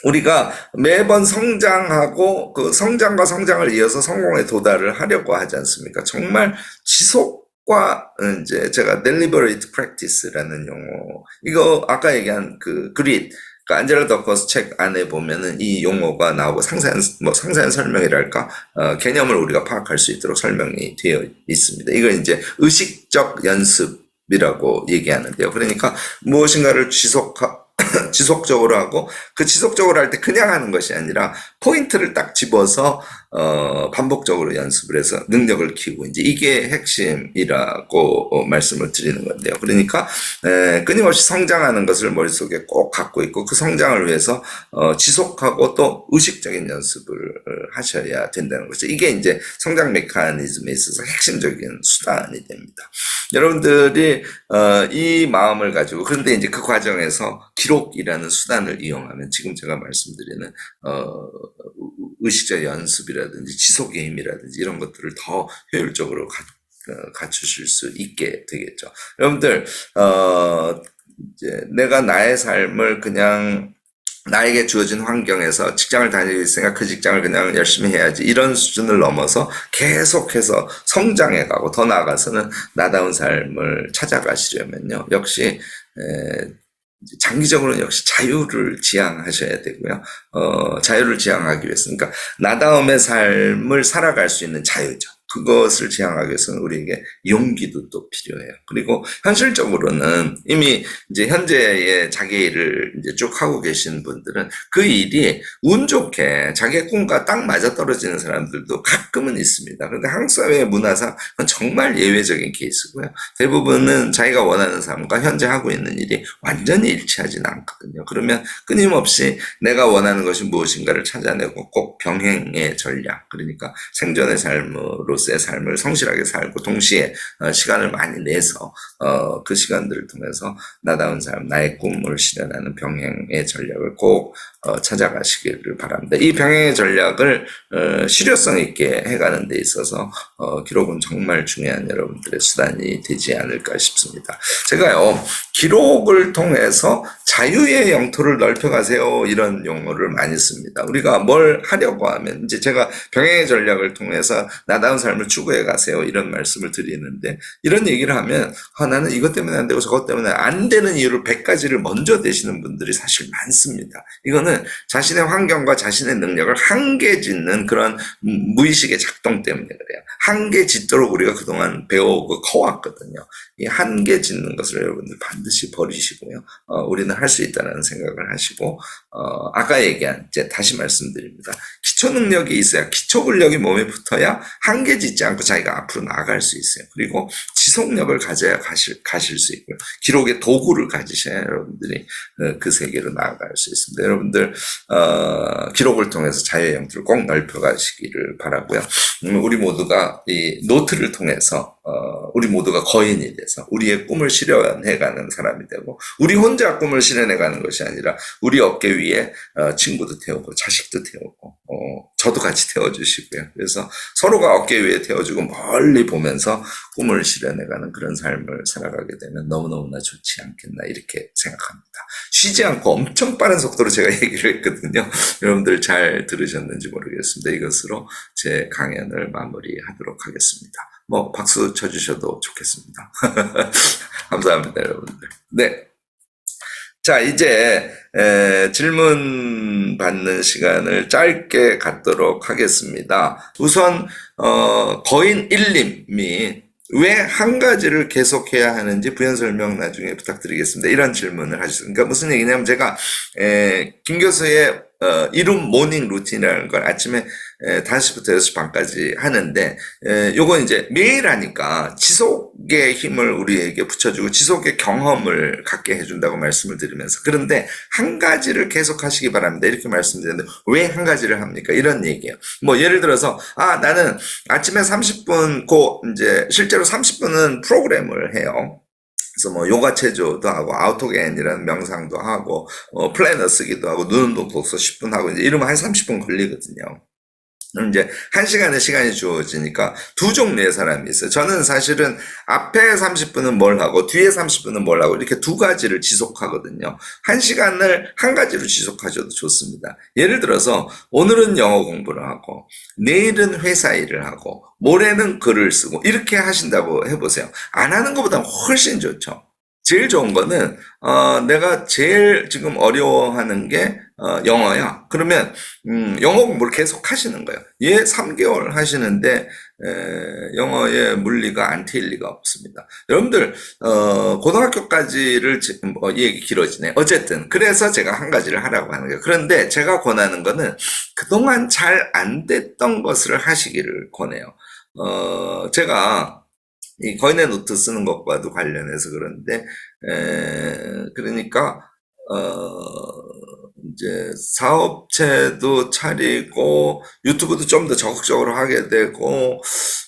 A: 우리가 매번 성장하고 그 성장과 성장을 이어서 성공에 도달을 하려고 하지 않습니까? 정말 지속과 이제 제가 deliberate practice라는 용어, 이거 아까 얘기한 그 그릿, 그 안젤라 더커스 책 안에 보면은 이 용어가 나오고 상세한 설명이랄까, 개념을 우리가 파악할 수 있도록 설명이 되어 있습니다. 이거 이제 의식적 연습이라고 얘기하는데요. 그러니까 무엇인가를 지속적으로 하고, 그 지속적으로 할 때 그냥 하는 것이 아니라 포인트를 딱 집어서 반복적으로 연습을 해서 능력을 키우고, 이제 이게 핵심이라고 말씀을 드리는 건데요. 그러니까 끊임없이 성장하는 것을 머릿속에 꼭 갖고 있고, 그 성장을 위해서 지속하고 또 의식적인 연습을 하셔야 된다는 거죠. 이게 이제 성장 메커니즘에 있어서 핵심적인 수단이 됩니다. 여러분들이 이 마음을 가지고, 그런데 이제 그 과정에서 기록이라는 수단을 이용하면 지금 제가 말씀드리는 의식적 연습이라든지 지속의 힘이라든지 이런 것들을 더 효율적으로 갖추실 수 있게 되겠죠. 여러분들 이제 내가 나의 삶을 그냥 나에게 주어진 환경에서 직장을 다니고 있으니까 그 직장을 그냥 열심히 해야지, 이런 수준을 넘어서 계속해서 성장해가고 더 나아가서는 나다운 삶을 찾아가시려면요, 역시 장기적으로는 역시 자유를 지향하셔야 되고요. 자유를 지향하기 위해서, 그러니까 나다움의 삶을 살아갈 수 있는 자유죠. 그것을 지향하기 위해서는 우리에게 용기도 또 필요해요. 그리고 현실적으로는 이미 이제 현재의 자기 일을 이제 쭉 하고 계신 분들은 그 일이 운 좋게 자기의 꿈과 딱 맞아떨어지는 사람들도 가끔은 있습니다. 그런데 한국 사회의 문화상 그건 정말 예외적인 케이스고요. 대부분은 자기가 원하는 삶과 현재 하고 있는 일이 완전히 일치하지는 않거든요. 그러면 끊임없이 내가 원하는 것이 무엇인가를 찾아내고 꼭 병행의 전략, 그러니까 생존의 삶으로서의 삶을 성실하게 살고 동시에 시간을 많이 내서 그 시간들을 통해서 나다운 삶, 나의 꿈을 실현하는 병행의 전략을 꼭 찾아가시기를 바랍니다. 이 병행의 전략을 실효성 있게 해가는 데 있어서 기록은 정말 중요한 여러분들의 수단이 되지 않을까 싶습니다. 제가요, 기록을 통해서 자유의 영토를 넓혀가세요. 이런 용어를 많이 씁니다. 우리가 뭘 하려고 하면 이제 제가 병행의 전략을 통해서 나다운 삶을 추구해 가세요. 이런 말씀을 드리는데 이런 얘기를 하면 나는 이것 때문에 안 되고 저것 때문에 안 되는 이유를 100가지를 먼저 대시는 분들이 사실 많습니다. 이거는 자신의 환경과 자신의 능력을 한계 짓는 그런 무의식의 작동 때문에 그래요. 한계 짓도록 우리가 그동안 배우고 커왔거든요. 이 한계 짓는 것을 여러분들 반드시 버리시고요. 우리는 할 수 있다는 생각을 하시고, 아까 얘기한, 이제 다시 말씀드립니다. 기초 능력이 있어야, 기초 근력이 몸에 붙어야 한계 짓지 않고 자기가 앞으로 나아갈 수 있어요. 그리고 지속력을 가져야 가실 수 있고요. 기록의 도구를 가지셔야 여러분들이 그 세계로 나아갈 수 있습니다. 여러분들, 기록을 통해서 자유의 영토를 꼭 넓혀가시기를 바라고요. 우리 모두가 이 노트를 통해서 우리 모두가 거인이 돼서 우리의 꿈을 실현해가는 사람이 되고 우리 혼자 꿈을 실현해가는 것이 아니라 우리 어깨 위에 친구도 태우고 자식도 태우고 저도 같이 태워주시고요. 그래서 서로가 어깨 위에 태워주고 멀리 보면서 꿈을 실현해가는 그런 삶을 살아가게 되면 너무너무나 좋지 않겠나 이렇게 생각합니다. 쉬지 않고 엄청 빠른 속도로 제가 얘기를 했거든요. 여러분들 잘 들으셨는지 모르겠습니다. 이것으로 제 강연을 마무리하도록 하겠습니다. 박수 쳐주셔도 좋겠습니다. 감사합니다, 여러분들. 네. 자, 이제, 질문 받는 시간을 짧게 갖도록 하겠습니다. 우선, 거인 1님이 왜 한 가지를 계속해야 하는지 부연 설명 나중에 부탁드리겠습니다. 이런 질문을 하셨습니다. 그러니까 무슨 얘기냐면 제가, 김 교수의 이룸 모닝 루틴이라는 걸 아침에 5시부터 6시 반까지 하는데 요건 이제 매일 하니까 지속의 힘을 우리에게 붙여주고 지속의 경험을 갖게 해준다고 말씀을 드리면서 그런데 한 가지를 계속 하시기 바랍니다. 이렇게 말씀드렸는데 왜 한 가지를 합니까? 이런 얘기예요. 예를 들어서 나는 아침에 30분 이제 실제로 30분은 프로그램을 해요. 그래서 요가 체조도 하고 아우토겐이라는 명상도 하고 플래너 쓰기도 하고 눈운동 독서 10분 하고 이제 이러면 한 30분 걸리거든요. 그럼 이제 1시간의 시간이 주어지니까 두 종류의 사람이 있어요. 저는 사실은 앞에 30분은 뭘 하고 뒤에 30분은 뭘 하고 이렇게 두 가지를 지속하거든요. 1시간을 한 가지로 지속하셔도 좋습니다. 예를 들어서 오늘은 영어 공부를 하고 내일은 회사 일을 하고 모레는 글을 쓰고 이렇게 하신다고 해보세요. 안 하는 것보다 훨씬 좋죠. 제일 좋은 거는 내가 제일 지금 어려워하는 게 영어야. 그러면 영어 공부를 계속 하시는 거예요. 3개월 하시는데 영어의 물리가 안 트일 리가 없습니다. 여러분들 고등학교까지를 지금 이 얘기 길어지네. 어쨌든 그래서 제가 한 가지를 하라고 하는 거예요. 그런데 제가 권하는 거는 그동안 잘 안 됐던 것을 하시기를 권해요. 제가 이 거인의 노트 쓰는 것과도 관련해서 그런데 그러니까 이제 사업체도 차리고 유튜브도 좀 더 적극적으로 하게 되고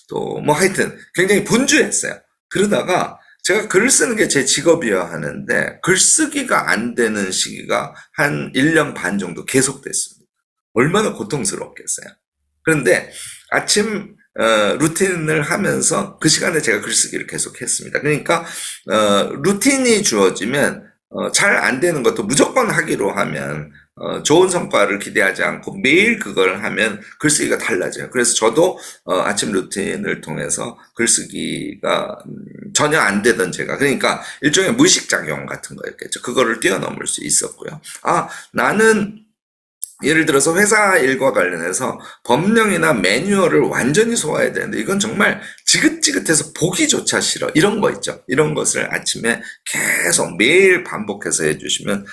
A: 또 하여튼 굉장히 분주했어요. 그러다가 제가 글을 쓰는 게 제 직업이어야 하는데 글쓰기가 안 되는 시기가 한 1년 반 정도 계속됐습니다. 얼마나 고통스럽겠어요. 그런데 아침 루틴을 하면서 그 시간에 제가 글쓰기를 계속 했습니다. 그러니까 루틴이 주어지면 잘 안 되는 것도 무조건 하기로 하면 좋은 성과를 기대하지 않고 매일 그걸 하면 글쓰기가 달라져요. 그래서 저도 아침 루틴을 통해서 글쓰기가 전혀 안 되던 제가 그러니까 일종의 무의식작용 같은 거였겠죠. 그거를 뛰어넘을 수 있었고요. 나는 예를 들어서 회사 일과 관련해서 법령이나 매뉴얼을 완전히 소화해야 되는데 이건 정말 지긋지긋해서 보기조차 싫어. 이런 거 있죠. 이런 것을 아침에 계속 매일 반복해서 해주시면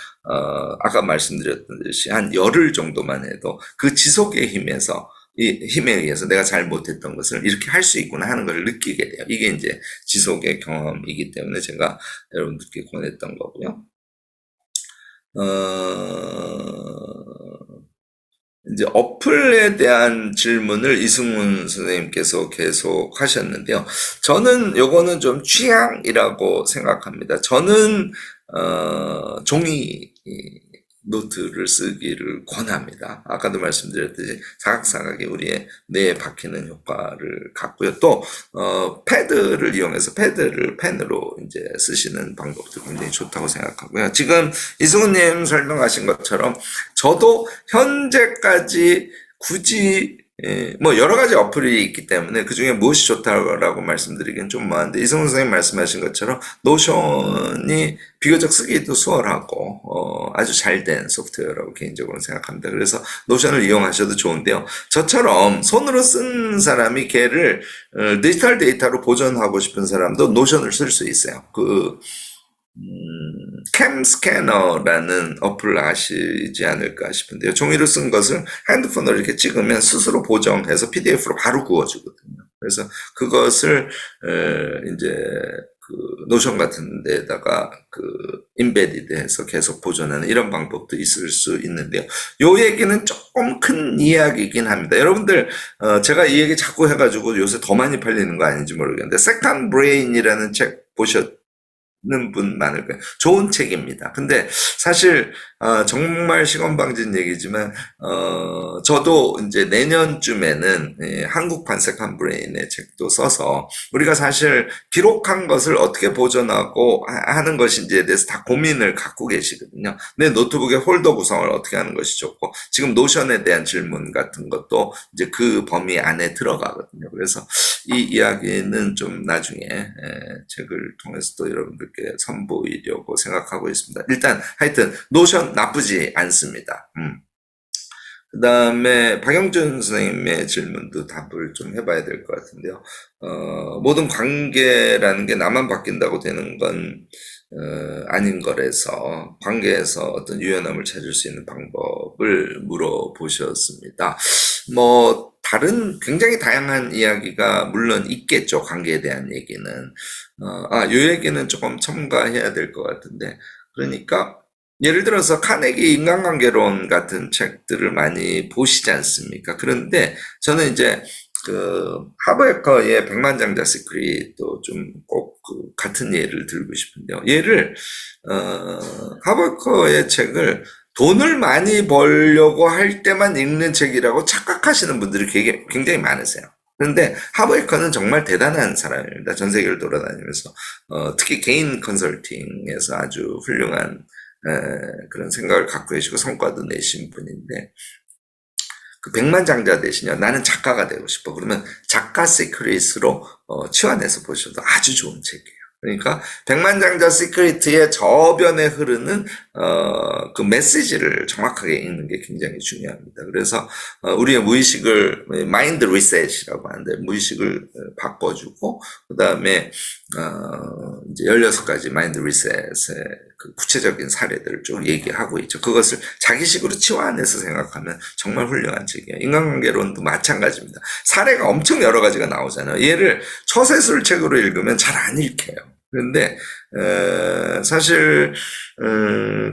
A: 아까 말씀드렸듯이 한 열흘 정도만 해도 그 지속의 힘에 의해서 내가 잘 못했던 것을 이렇게 할 수 있구나 하는 걸 느끼게 돼요. 이게 이제 지속의 경험이기 때문에 제가 여러분들께 권했던 거고요. 이제 어플에 대한 질문을 이승훈 선생님께서 계속 하셨는데요. 저는 요거는 좀 취향이라고 생각합니다. 저는 종이 노트를 쓰기를 권합니다. 아까도 말씀드렸듯이 사각사각이 우리의 뇌에 박히는 효과를 갖고요. 또 패드를 이용해서 패드를 펜으로 이제 쓰시는 방법도 굉장히 좋다고 생각하고요. 지금 이승우님 설명하신 것처럼 저도 현재까지 굳이 뭐 여러 가지 어플이 있기 때문에 그 중에 무엇이 좋다고 말씀드리긴 좀 뭐한데 이승훈 선생님 말씀하신 것처럼 노션이 비교적 쓰기도 수월하고 아주 잘 된 소프트웨어라고 개인적으로 생각합니다. 그래서 노션을 이용하셔도 좋은데요. 저처럼 손으로 쓴 사람이 걔를 디지털 데이터로 보존하고 싶은 사람도 노션을 쓸 수 있어요. 캠 스캐너라는 어플을 아시지 않을까 싶은데요. 종이로 쓴 것을 핸드폰으로 이렇게 찍으면 스스로 보정해서 PDF로 바로 구워주거든요. 그래서 그것을 이제 그 노션 같은 데다가 그 인베디드해서 계속 보존하는 이런 방법도 있을 수 있는데요. 요 얘기는 조금 큰 이야기이긴 합니다. 여러분들 제가 이 얘기 자꾸 해가지고 요새 더 많이 팔리는 거 아닌지 모르겠는데 세컨드 브레인이라는 책 보셨는 분 많을 거예요. 좋은 책입니다. 근데 사실 정말 시건방진 얘기지만 저도 이제 내년쯤에는 한국판 세컨드 브레인의 책도 써서 우리가 사실 기록한 것을 어떻게 보존하고 하는 것인지에 대해서 다 고민을 갖고 계시거든요. 내 노트북의 홀더 구성을 어떻게 하는 것이 좋고 지금 노션에 대한 질문 같은 것도 이제 그 범위 안에 들어가거든요. 그래서 이 이야기는 좀 나중에 책을 통해서 또 여러분들께 선보이려고 생각하고 있습니다. 일단 하여튼 노션 나쁘지 않습니다. 그 다음에 박영준 선생님의 질문도 답을 좀 해봐야 될 것 같은데요. 모든 관계라는 게 나만 바뀐다고 되는 건 아닌 거라서 관계에서 어떤 유연함을 찾을 수 있는 방법을 물어보셨습니다. 뭐 다른 굉장히 다양한 이야기가 물론 있겠죠. 관계에 대한 얘기는. 요 얘기는 조금 첨가해야 될 것 같은데. 그러니까 예를 들어서 카네기 인간관계론 같은 책들을 많이 보시지 않습니까? 그런데 저는 이제 그 하버에커의 백만장자 시크릿도 좀 꼭 그 같은 예를 들고 싶은데요. 얘를 하버에커의 책을 돈을 많이 벌려고 할 때만 읽는 책이라고 착각하시는 분들이 굉장히 많으세요. 그런데 하버에커는 정말 대단한 사람입니다. 전 세계를 돌아다니면서 특히 개인 컨설팅에서 아주 훌륭한 그런 생각을 갖고 계시고 성과도 내신 분인데 그 백만장자 대신에 나는 작가가 되고 싶어. 그러면 작가 시크릿으로 치환해서 보셔도 아주 좋은 책이에요. 그러니까 백만장자 시크릿의 저변에 흐르는 그 메시지를 정확하게 읽는 게 굉장히 중요합니다. 그래서 우리의 무의식을 마인드 리셋이라고 하는데 무의식을 바꿔주고 그 다음에 이제 16가지 마인드 리셋의 그 구체적인 사례들을 쭉 얘기하고 있죠. 그것을 자기식으로 치환해서 생각하면 정말 훌륭한 책이에요. 인간관계론도 마찬가지입니다. 사례가 엄청 여러 가지가 나오잖아요. 얘를 처세술 책으로 읽으면 잘 안 읽혀요. 그런데 사실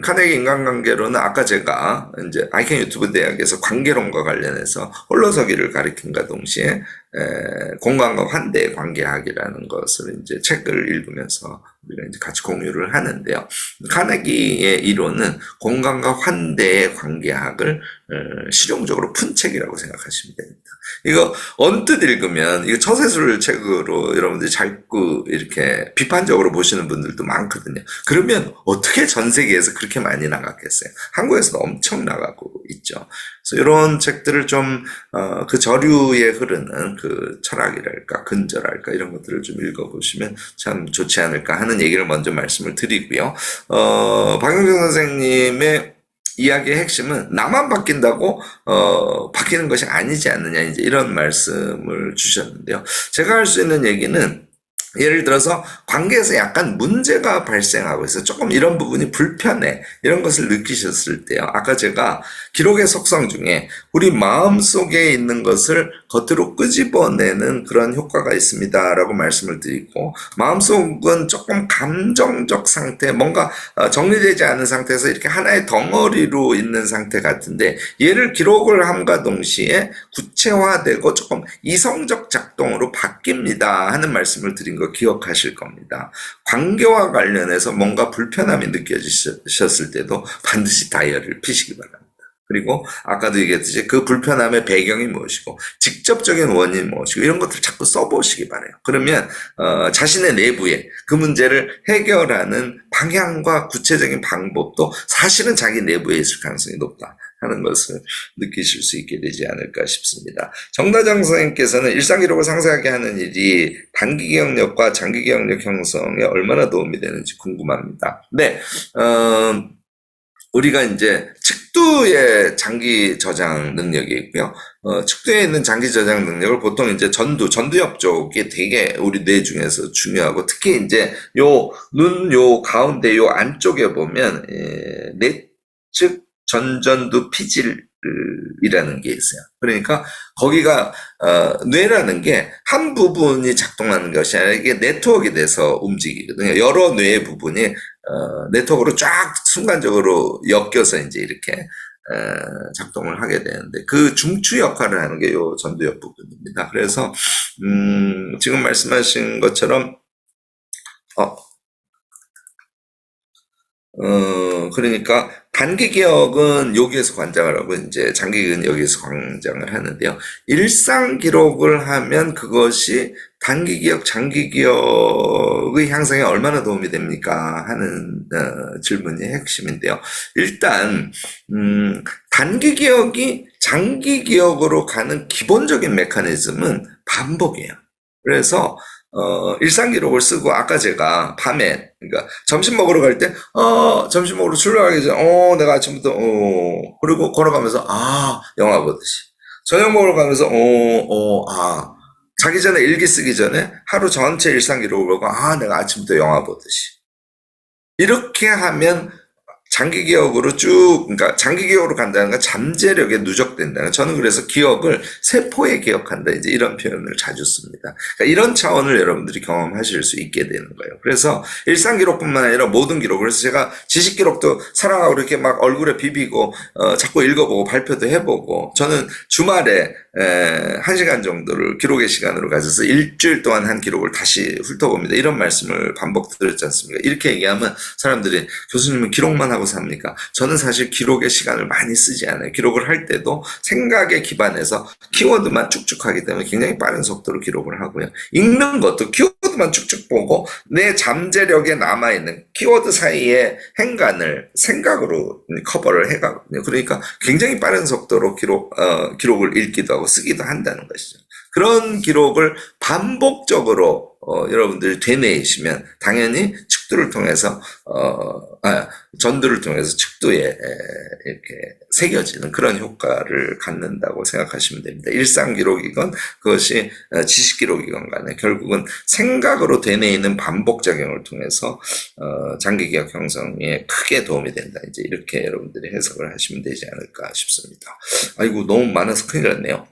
A: 카네기 인간관계론은 아까 제가 이제 아이캔 유튜브 대학에서 관계론과 관련해서 홀로서기를 가리킨과 동시에 공간과 환대의 관계학이라는 것을 이제 책을 읽으면서 우리가 이제 같이 공유를 하는데요. 카네기의 이론은 공간과 환대의 관계학을 실용적으로 푼 책이라고 생각하시면 됩니다. 이거 언뜻 읽으면 이거 처세술 책으로 여러분들이 자꾸 이렇게 비판적으로 보시는 분들도 많거든요. 그러면 어떻게 전 세계에서 그렇게 많이 나갔겠어요? 한국에서도 엄청 나가고 있죠. 그래서 이런 책들을 좀 그 저류에 흐르는 그 철학이랄까 근저랄까 이런 것들을 좀 읽어보시면 참 좋지 않을까 하는 얘기를 먼저 말씀을 드리고요. 박영준 선생님의 이야기의 핵심은 나만 바뀐다고 바뀌는 것이 아니지 않느냐 이제 이런 말씀을 주셨는데요. 제가 할 수 있는 얘기는 예를 들어서 관계에서 약간 문제가 발생하고 있어요. 조금 이런 부분이 불편해. 이런 것을 느끼셨을 때요. 아까 제가 기록의 속성 중에 우리 마음속에 있는 것을 겉으로 끄집어내는 그런 효과가 있습니다라고 말씀을 드리고, 마음속은 조금 감정적 상태, 뭔가 정리되지 않은 상태에서 이렇게 하나의 덩어리로 있는 상태 같은데, 얘를 기록을 함과 동시에 구체화되고 조금 이성적 작동으로 바뀝니다 하는 말씀을 드린 거 기억하실 겁니다. 관계와 관련해서 뭔가 불편함이 느껴지셨을 때도 반드시 다이어리를 피시기 바랍니다. 그리고 아까도 얘기했듯이 그 불편함의 배경이 무엇이고 직접적인 원인이 무엇이고 이런 것들을 자꾸 써보시기 바라요. 그러면 자신의 내부에 그 문제를 해결하는 방향과 구체적인 방법도 사실은 자기 내부에 있을 가능성이 높다 하는 것을 느끼실 수 있게 되지 않을까 싶습니다. 정다정 선생님께서는 일상기록을 상세하게 하는 일이 단기 기억력과 장기 기억력 형성에 얼마나 도움이 되는지 궁금합니다. 네, 우리가 이제 측두의 장기 저장 능력이 있고요. 측두에 있는 장기 저장 능력을 보통 이제 전두엽 쪽이 되게 우리 뇌 중에서 중요하고, 특히 이제 요 가운데 요 안쪽에 보면 내측 전전두 피질이라는 게 있어요. 그러니까 거기가 뇌라는 게 한 부분이 작동하는 것이 아니라 이게 네트워크가 돼서 움직이거든요. 여러 뇌의 부분이 네트워크로 쫙 순간적으로 엮여서 이제 이렇게 작동을 하게 되는데, 그 중추 역할을 하는 게 요 전두엽 부분입니다. 그래서 지금 말씀하신 것처럼 그러니까 단기 기억은 여기에서 관장을 하고 이제 장기 기억은 여기에서 관장을 하는데요. 일상 기록을 하면 그것이 단기 기억, 장기 기억의 향상에 얼마나 도움이 됩니까 하는 질문이 핵심인데요. 일단 단기 기억이 장기 기억으로 가는 기본적인 메커니즘은 반복이에요. 그래서 일상 기록을 쓰고, 아까 제가 밤에, 그러니까 점심 먹으러 갈 때, 점심 먹으러 출발하기 전에, 내가 아침부터, 그리고 걸어가면서, 영화 보듯이. 저녁 먹으러 가면서, 자기 전에 일기 쓰기 전에 하루 전체 일상 기록을 보고, 내가 아침부터 영화 보듯이. 이렇게 하면 장기 기억으로 그러니까 장기 기억으로 간다는 건 잠재력에 누적된다는, 저는 그래서 기억을 세포에 기억한다, 이제 이런 표현을 자주 씁니다. 그러니까 이런 차원을 여러분들이 경험하실 수 있게 되는 거예요. 그래서 일상 기록뿐만 아니라 모든 기록, 그래서 제가 지식 기록도 사랑하고 이렇게 막 얼굴에 비비고 자꾸 읽어보고 발표도 해보고, 저는 주말에 1시간 정도를 기록의 시간으로 가져서 일주일 동안 한 기록을 다시 훑어봅니다. 이런 말씀을 반복 드렸지 않습니까? 이렇게 얘기하면 사람들이, 교수님은 기록만 하고 삽니까? 저는 사실 기록의 시간을 많이 쓰지 않아요. 기록을 할 때도 생각에 기반해서 키워드만 쭉쭉 하기 때문에 굉장히 빠른 속도로 기록을 하고요. 읽는 것도 키워드만 쭉쭉 보고 내 잠재력에 남아있는 키워드 사이의 행간을 생각으로 커버를 해가거든요. 그러니까 굉장히 빠른 속도로 기록을 읽기도 하고 쓰기도 한다는 것이죠. 그런 기록을 반복적으로 여러분들이 되뇌이시면 당연히 측두를 통해서 전두를 통해서 측두에 이렇게 새겨지는 그런 효과를 갖는다고 생각하시면 됩니다. 일상 기록이건 그것이 지식 기록이건 간에 결국은 생각으로 되뇌이는 반복 작용을 통해서 장기 기억 형성에 크게 도움이 된다, 이제 이렇게 여러분들이 해석을 하시면 되지 않을까 싶습니다. 아이고, 너무 많아서 큰일 났네요.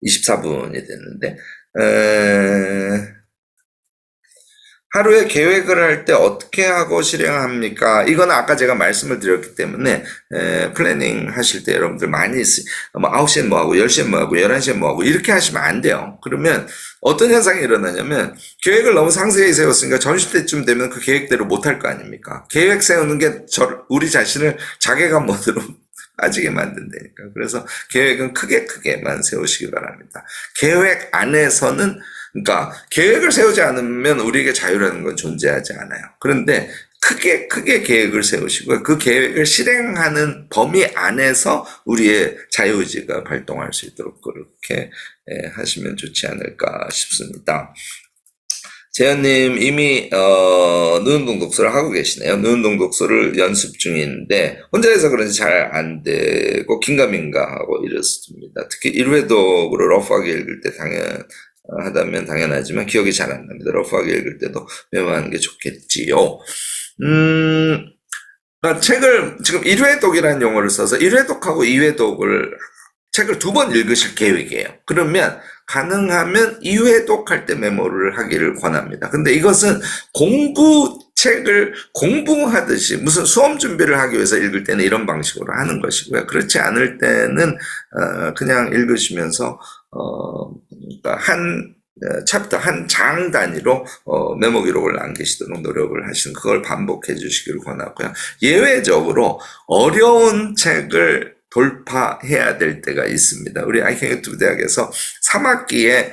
A: 24분이 됐는데, 하루에 계획을 할 때 어떻게 하고 실행합니까? 이건 아까 제가 말씀을 드렸기 때문에, 플래닝 하실 때 여러분들 많이 9시엔 뭐 하고, 10시엔 뭐 하고, 11시엔 뭐 하고, 이렇게 하시면 안 돼요. 그러면 어떤 현상이 일어나냐면, 계획을 너무 상세히 세웠으니까 점심때쯤 되면 그 계획대로 못 할 거 아닙니까? 계획 세우는 게 우리 자신을 자괴감 모드로 빠지게 만든다니까. 그래서 계획은 크게만 세우시기 바랍니다. 계획 안에서는, 그러니까 계획을 세우지 않으면 우리에게 자유라는 건 존재하지 않아요. 그런데 크게 계획을 세우시고 그 계획을 실행하는 범위 안에서 우리의 자유의지가 발동할 수 있도록 그렇게 하시면 좋지 않을까 싶습니다. 재현님 이미 누운동 독서를 하고 계시네요. 누운동 독서를 연습 중인데 혼자 해서 그런지 잘 안 되고 긴가민가하고 이렇습니다. 특히 1회독으로 러프하게 읽을 때 하다면 당연하지만 기억이 잘 안 납니다. 러프하게 읽을 때도 메모하는 게 좋겠지요. 책을 지금 1회독이라는 용어를 써서 1회독하고 2회독을 책을 2번 읽으실 계획이에요. 그러면 가능하면 2회독 할 때 메모를 하기를 권합니다. 근데 이것은 책을 공부하듯이 무슨 수험 준비를 하기 위해서 읽을 때는 이런 방식으로 하는 것이고요. 그렇지 않을 때는 그냥 읽으시면서 그러니까 한 챕터 한 장 단위로 메모 기록을 남기시도록 노력을 하시는 그걸 반복해 주시기를 권하고요. 예외적으로 어려운 책을 돌파해야 될 때가 있습니다. 우리 아이킹 유튜브 대학에서 3학기에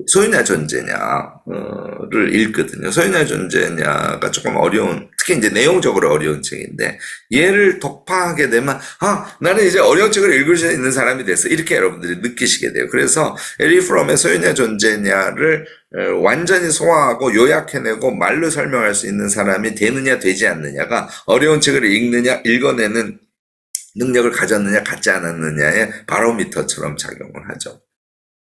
A: 소유냐 존재냐를 읽거든요. 소유냐 존재냐가 조금 어려운, 특히 이제 내용적으로 어려운 책인데, 얘를 독파하게 되면, 나는 이제 어려운 책을 읽을 수 있는 사람이 됐어. 이렇게 여러분들이 느끼시게 돼요. 그래서 에리 프롬의 소유냐 존재냐를 완전히 소화하고 요약해내고 말로 설명할 수 있는 사람이 되느냐 되지 않느냐가 어려운 책을 읽어내는 능력을 가졌느냐 갖지 않았느냐의 바로미터처럼 작용을 하죠.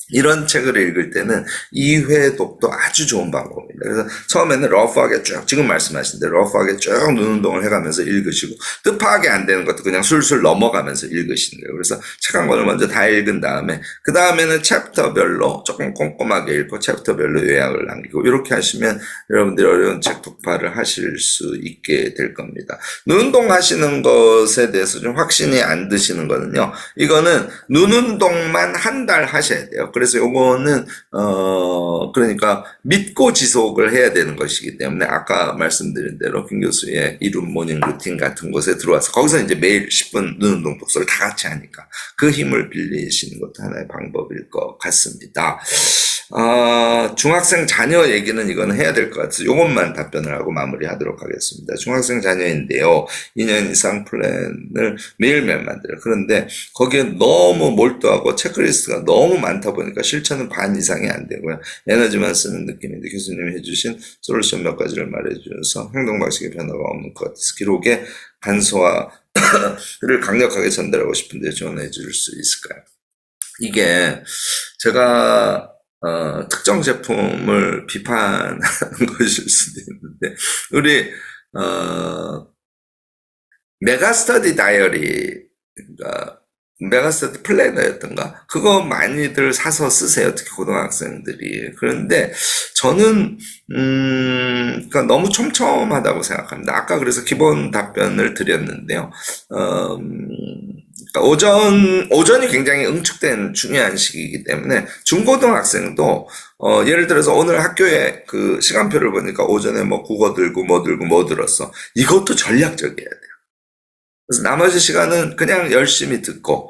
A: 이런 책을 읽을 때는 2회 독도 아주 좋은 방법입니다. 그래서 처음에는 러프하게 쭉, 지금 말씀하신 대로 러프하게 쭉 눈 운동을 해가면서 읽으시고, 뜻파악이 안 되는 것도 그냥 술술 넘어가면서 읽으시는 거예요. 그래서 책 한 권을 먼저 다 읽은 다음에, 그 다음에는 챕터별로 조금 꼼꼼하게 읽고, 챕터별로 요약을 남기고, 이렇게 하시면 여러분들이 어려운 책 독파를 하실 수 있게 될 겁니다. 눈 운동 하시는 것에 대해서 좀 확신이 안 드시는 거는요, 이거는 눈 운동만 한 달 하셔야 돼요. 그래서 요거는 그러니까 믿고 지속을 해야 되는 것이기 때문에 아까 말씀드린 대로 김 교수의 이룸 모닝 루틴 같은 곳에 들어와서 거기서 이제 매일 10분 눈 운동 독서를 다 같이 하니까 그 힘을 빌리시는 것도 하나의 방법일 것 같습니다. 중학생 자녀 얘기는 이거는 해야 될 것 같아서 요것만 답변을 하고 마무리하도록 하겠습니다. 중학생 자녀인데요. 2년 이상 플랜을 매일매일 만들어요. 그런데 거기에 너무 몰두하고 체크리스트가 너무 많다 보니까 실천은 반 이상이 안 되고요. 에너지만 쓰는 느낌인데 교수님이 해주신 솔루션 몇 가지를 말해주셔서 행동 방식의 변화가 없는 것 같아서 기록의 간소화를 강력하게 전달하고 싶은데 조언해 줄 수 있을까요? 이게 제가 특정 제품을 비판하는 것일 수도 있는데, 우리, 메가스터디 다이어리가, 메가스터디 플래너였던가? 그거 많이들 사서 쓰세요. 특히 고등학생들이. 그런데 저는, 그러니까 너무 촘촘하다고 생각합니다. 아까 그래서 기본 답변을 드렸는데요. 오전이 굉장히 응축된 중요한 시기이기 때문에 중고등학생도 예를 들어서 오늘 학교에 그 시간표를 보니까 오전에 뭐 국어 들고 뭐 들었어. 이것도 전략적이어야 돼요. 그래서 나머지 시간은 그냥 열심히 듣고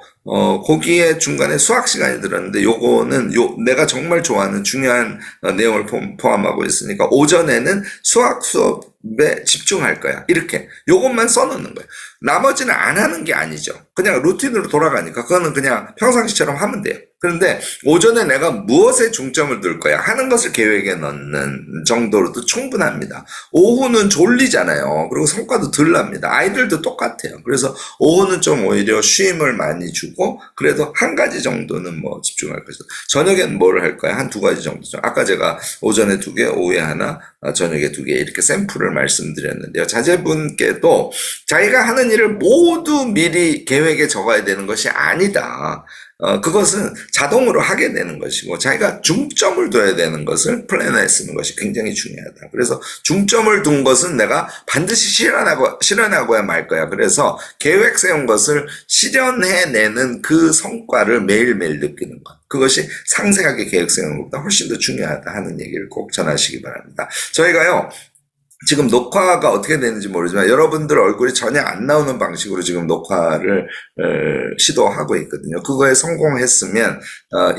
A: 거기에 중간에 수학 시간이 들었는데 요거는 내가 정말 좋아하는 중요한 내용을 포함하고 있으니까 오전에는 수학 수업에 집중할 거야. 이렇게 요것만 써놓는 거예요. 나머지는 안 하는 게 아니죠. 그냥 루틴으로 돌아가니까 그거는 그냥 평상시처럼 하면 돼요. 그런데 오전에 내가 무엇에 중점을 둘 거야 하는 것을 계획에 넣는 정도로도 충분합니다. 오후는 졸리잖아요. 그리고 성과도 덜 납니다. 아이들도 똑같아요. 그래서 오후는 좀 오히려 쉼을 많이 주고 그래도 한 가지 정도는 뭐 집중할 것이다. 저녁엔 뭘 할 거야? 한 2가지 정도죠. 아까 제가 오전에 2개, 오후에 하나, 저녁에 2개 이렇게 샘플을 말씀드렸는데요. 자제분께도 자기가 하는 일을 모두 미리 계획에 적어야 되는 것이 아니다. 그것은 자동으로 하게 되는 것이고 자기가 중점을 둬야 되는 것을 플래너에 쓰는 것이 굉장히 중요하다. 그래서 중점을 둔 것은 내가 반드시 실현하고야 말 거야. 그래서 계획 세운 것을 실현해내는 그 성과를 매일매일 느끼는 것. 그것이 상세하게 계획 세우는 것보다 훨씬 더 중요하다 하는 얘기를 꼭 전하시기 바랍니다. 저희가요. 지금 녹화가 어떻게 되는지 모르지만 여러분들 얼굴이 전혀 안 나오는 방식으로 지금 녹화를 시도하고 있거든요. 그거에 성공했으면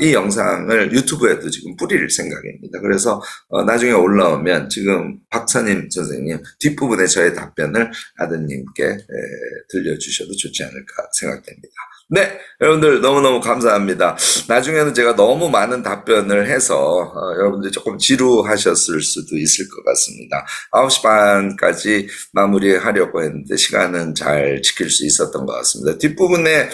A: 이 영상을 유튜브에도 지금 뿌릴 생각입니다. 그래서 나중에 올라오면 지금 박선임 선생님 뒷부분에 저의 답변을 아드님께 들려주셔도 좋지 않을까 생각됩니다. 네, 여러분들 너무너무 감사합니다. 나중에는 제가 너무 많은 답변을 해서 여러분들이 조금 지루하셨을 수도 있을 것 같습니다. 9시 반까지 마무리하려고 했는데 시간은 잘 지킬 수 있었던 것 같습니다. 뒷부분에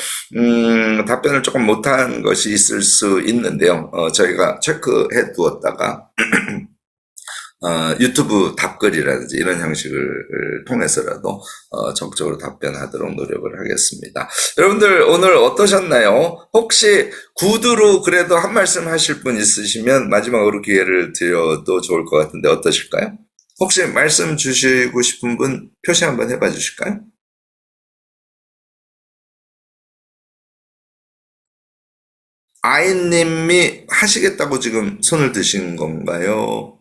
A: 답변을 조금 못한 것이 있을 수 있는데요. 저희가 체크해 두었다가 유튜브 답글이라든지 이런 형식을 통해서라도 적극적으로 답변하도록 노력을 하겠습니다. 여러분들 오늘 어떠셨나요? 혹시 구두로 그래도 한 말씀 하실 분 있으시면 마지막으로 기회를 드려도 좋을 것 같은데 어떠실까요? 혹시 말씀 주시고 싶은 분 표시 한번 해봐 주실까요? 아이님이 하시겠다고 지금 손을 드신 건가요?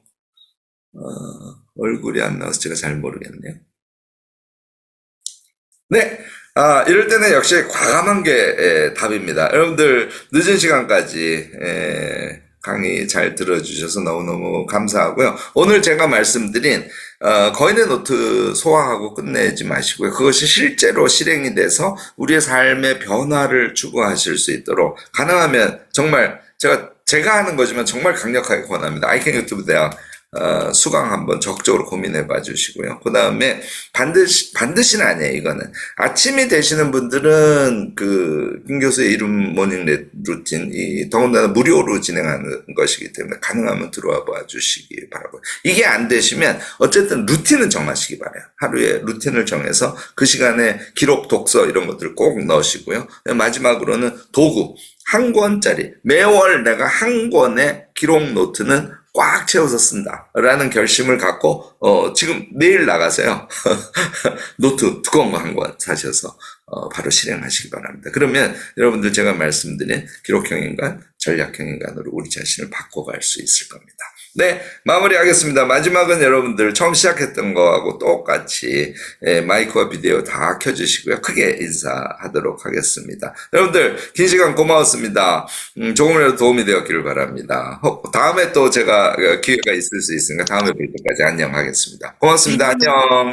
A: 얼굴이 안 나와서 제가 잘 모르겠네요. 네. 이럴 때는 역시 과감한 게 답입니다. 여러분들 늦은 시간까지 강의 잘 들어주셔서 너무너무 감사하고요. 오늘 제가 말씀드린 거인의 노트 소화하고 끝내지 마시고요. 그것이 실제로 실행이 돼서 우리의 삶의 변화를 추구하실 수 있도록 가능하면 정말 제가 하는 거지만 정말 강력하게 권합니다. 아이캔 유튜브 대학 수강 한번 적극적으로 고민해 봐 주시고요. 그 다음에 반드시는 아니에요, 이거는. 아침이 되시는 분들은 김 교수의 이름 모닝 루틴, 더군다나 무료로 진행하는 것이기 때문에 가능하면 들어와 봐 주시기 바라고요. 이게 안 되시면 어쨌든 루틴은 정하시기 바라요. 하루에 루틴을 정해서 그 시간에 기록, 독서 이런 것들을 꼭 넣으시고요. 마지막으로는 도구. 한 권짜리. 매월 내가 한 권의 기록 노트는 꽉 채워서 쓴다. 라는 결심을 갖고, 지금 내일 나가세요. 노트 두꺼운 거 한 권 사셔서, 바로 실행하시기 바랍니다. 그러면 여러분들 제가 말씀드린 기록형 인간, 전략형 인간으로 우리 자신을 바꿔갈 수 있을 겁니다. 네, 마무리하겠습니다. 마지막은 여러분들 처음 시작했던 거하고 똑같이 마이크와 비디오 다 켜주시고요. 크게 인사하도록 하겠습니다. 여러분들 긴 시간 고마웠습니다. 조금이라도 도움이 되었기를 바랍니다. 다음에 또 제가 기회가 있을 수 있으니까 다음에 뵐 때까지 안녕하겠습니다. 고맙습니다. 안녕.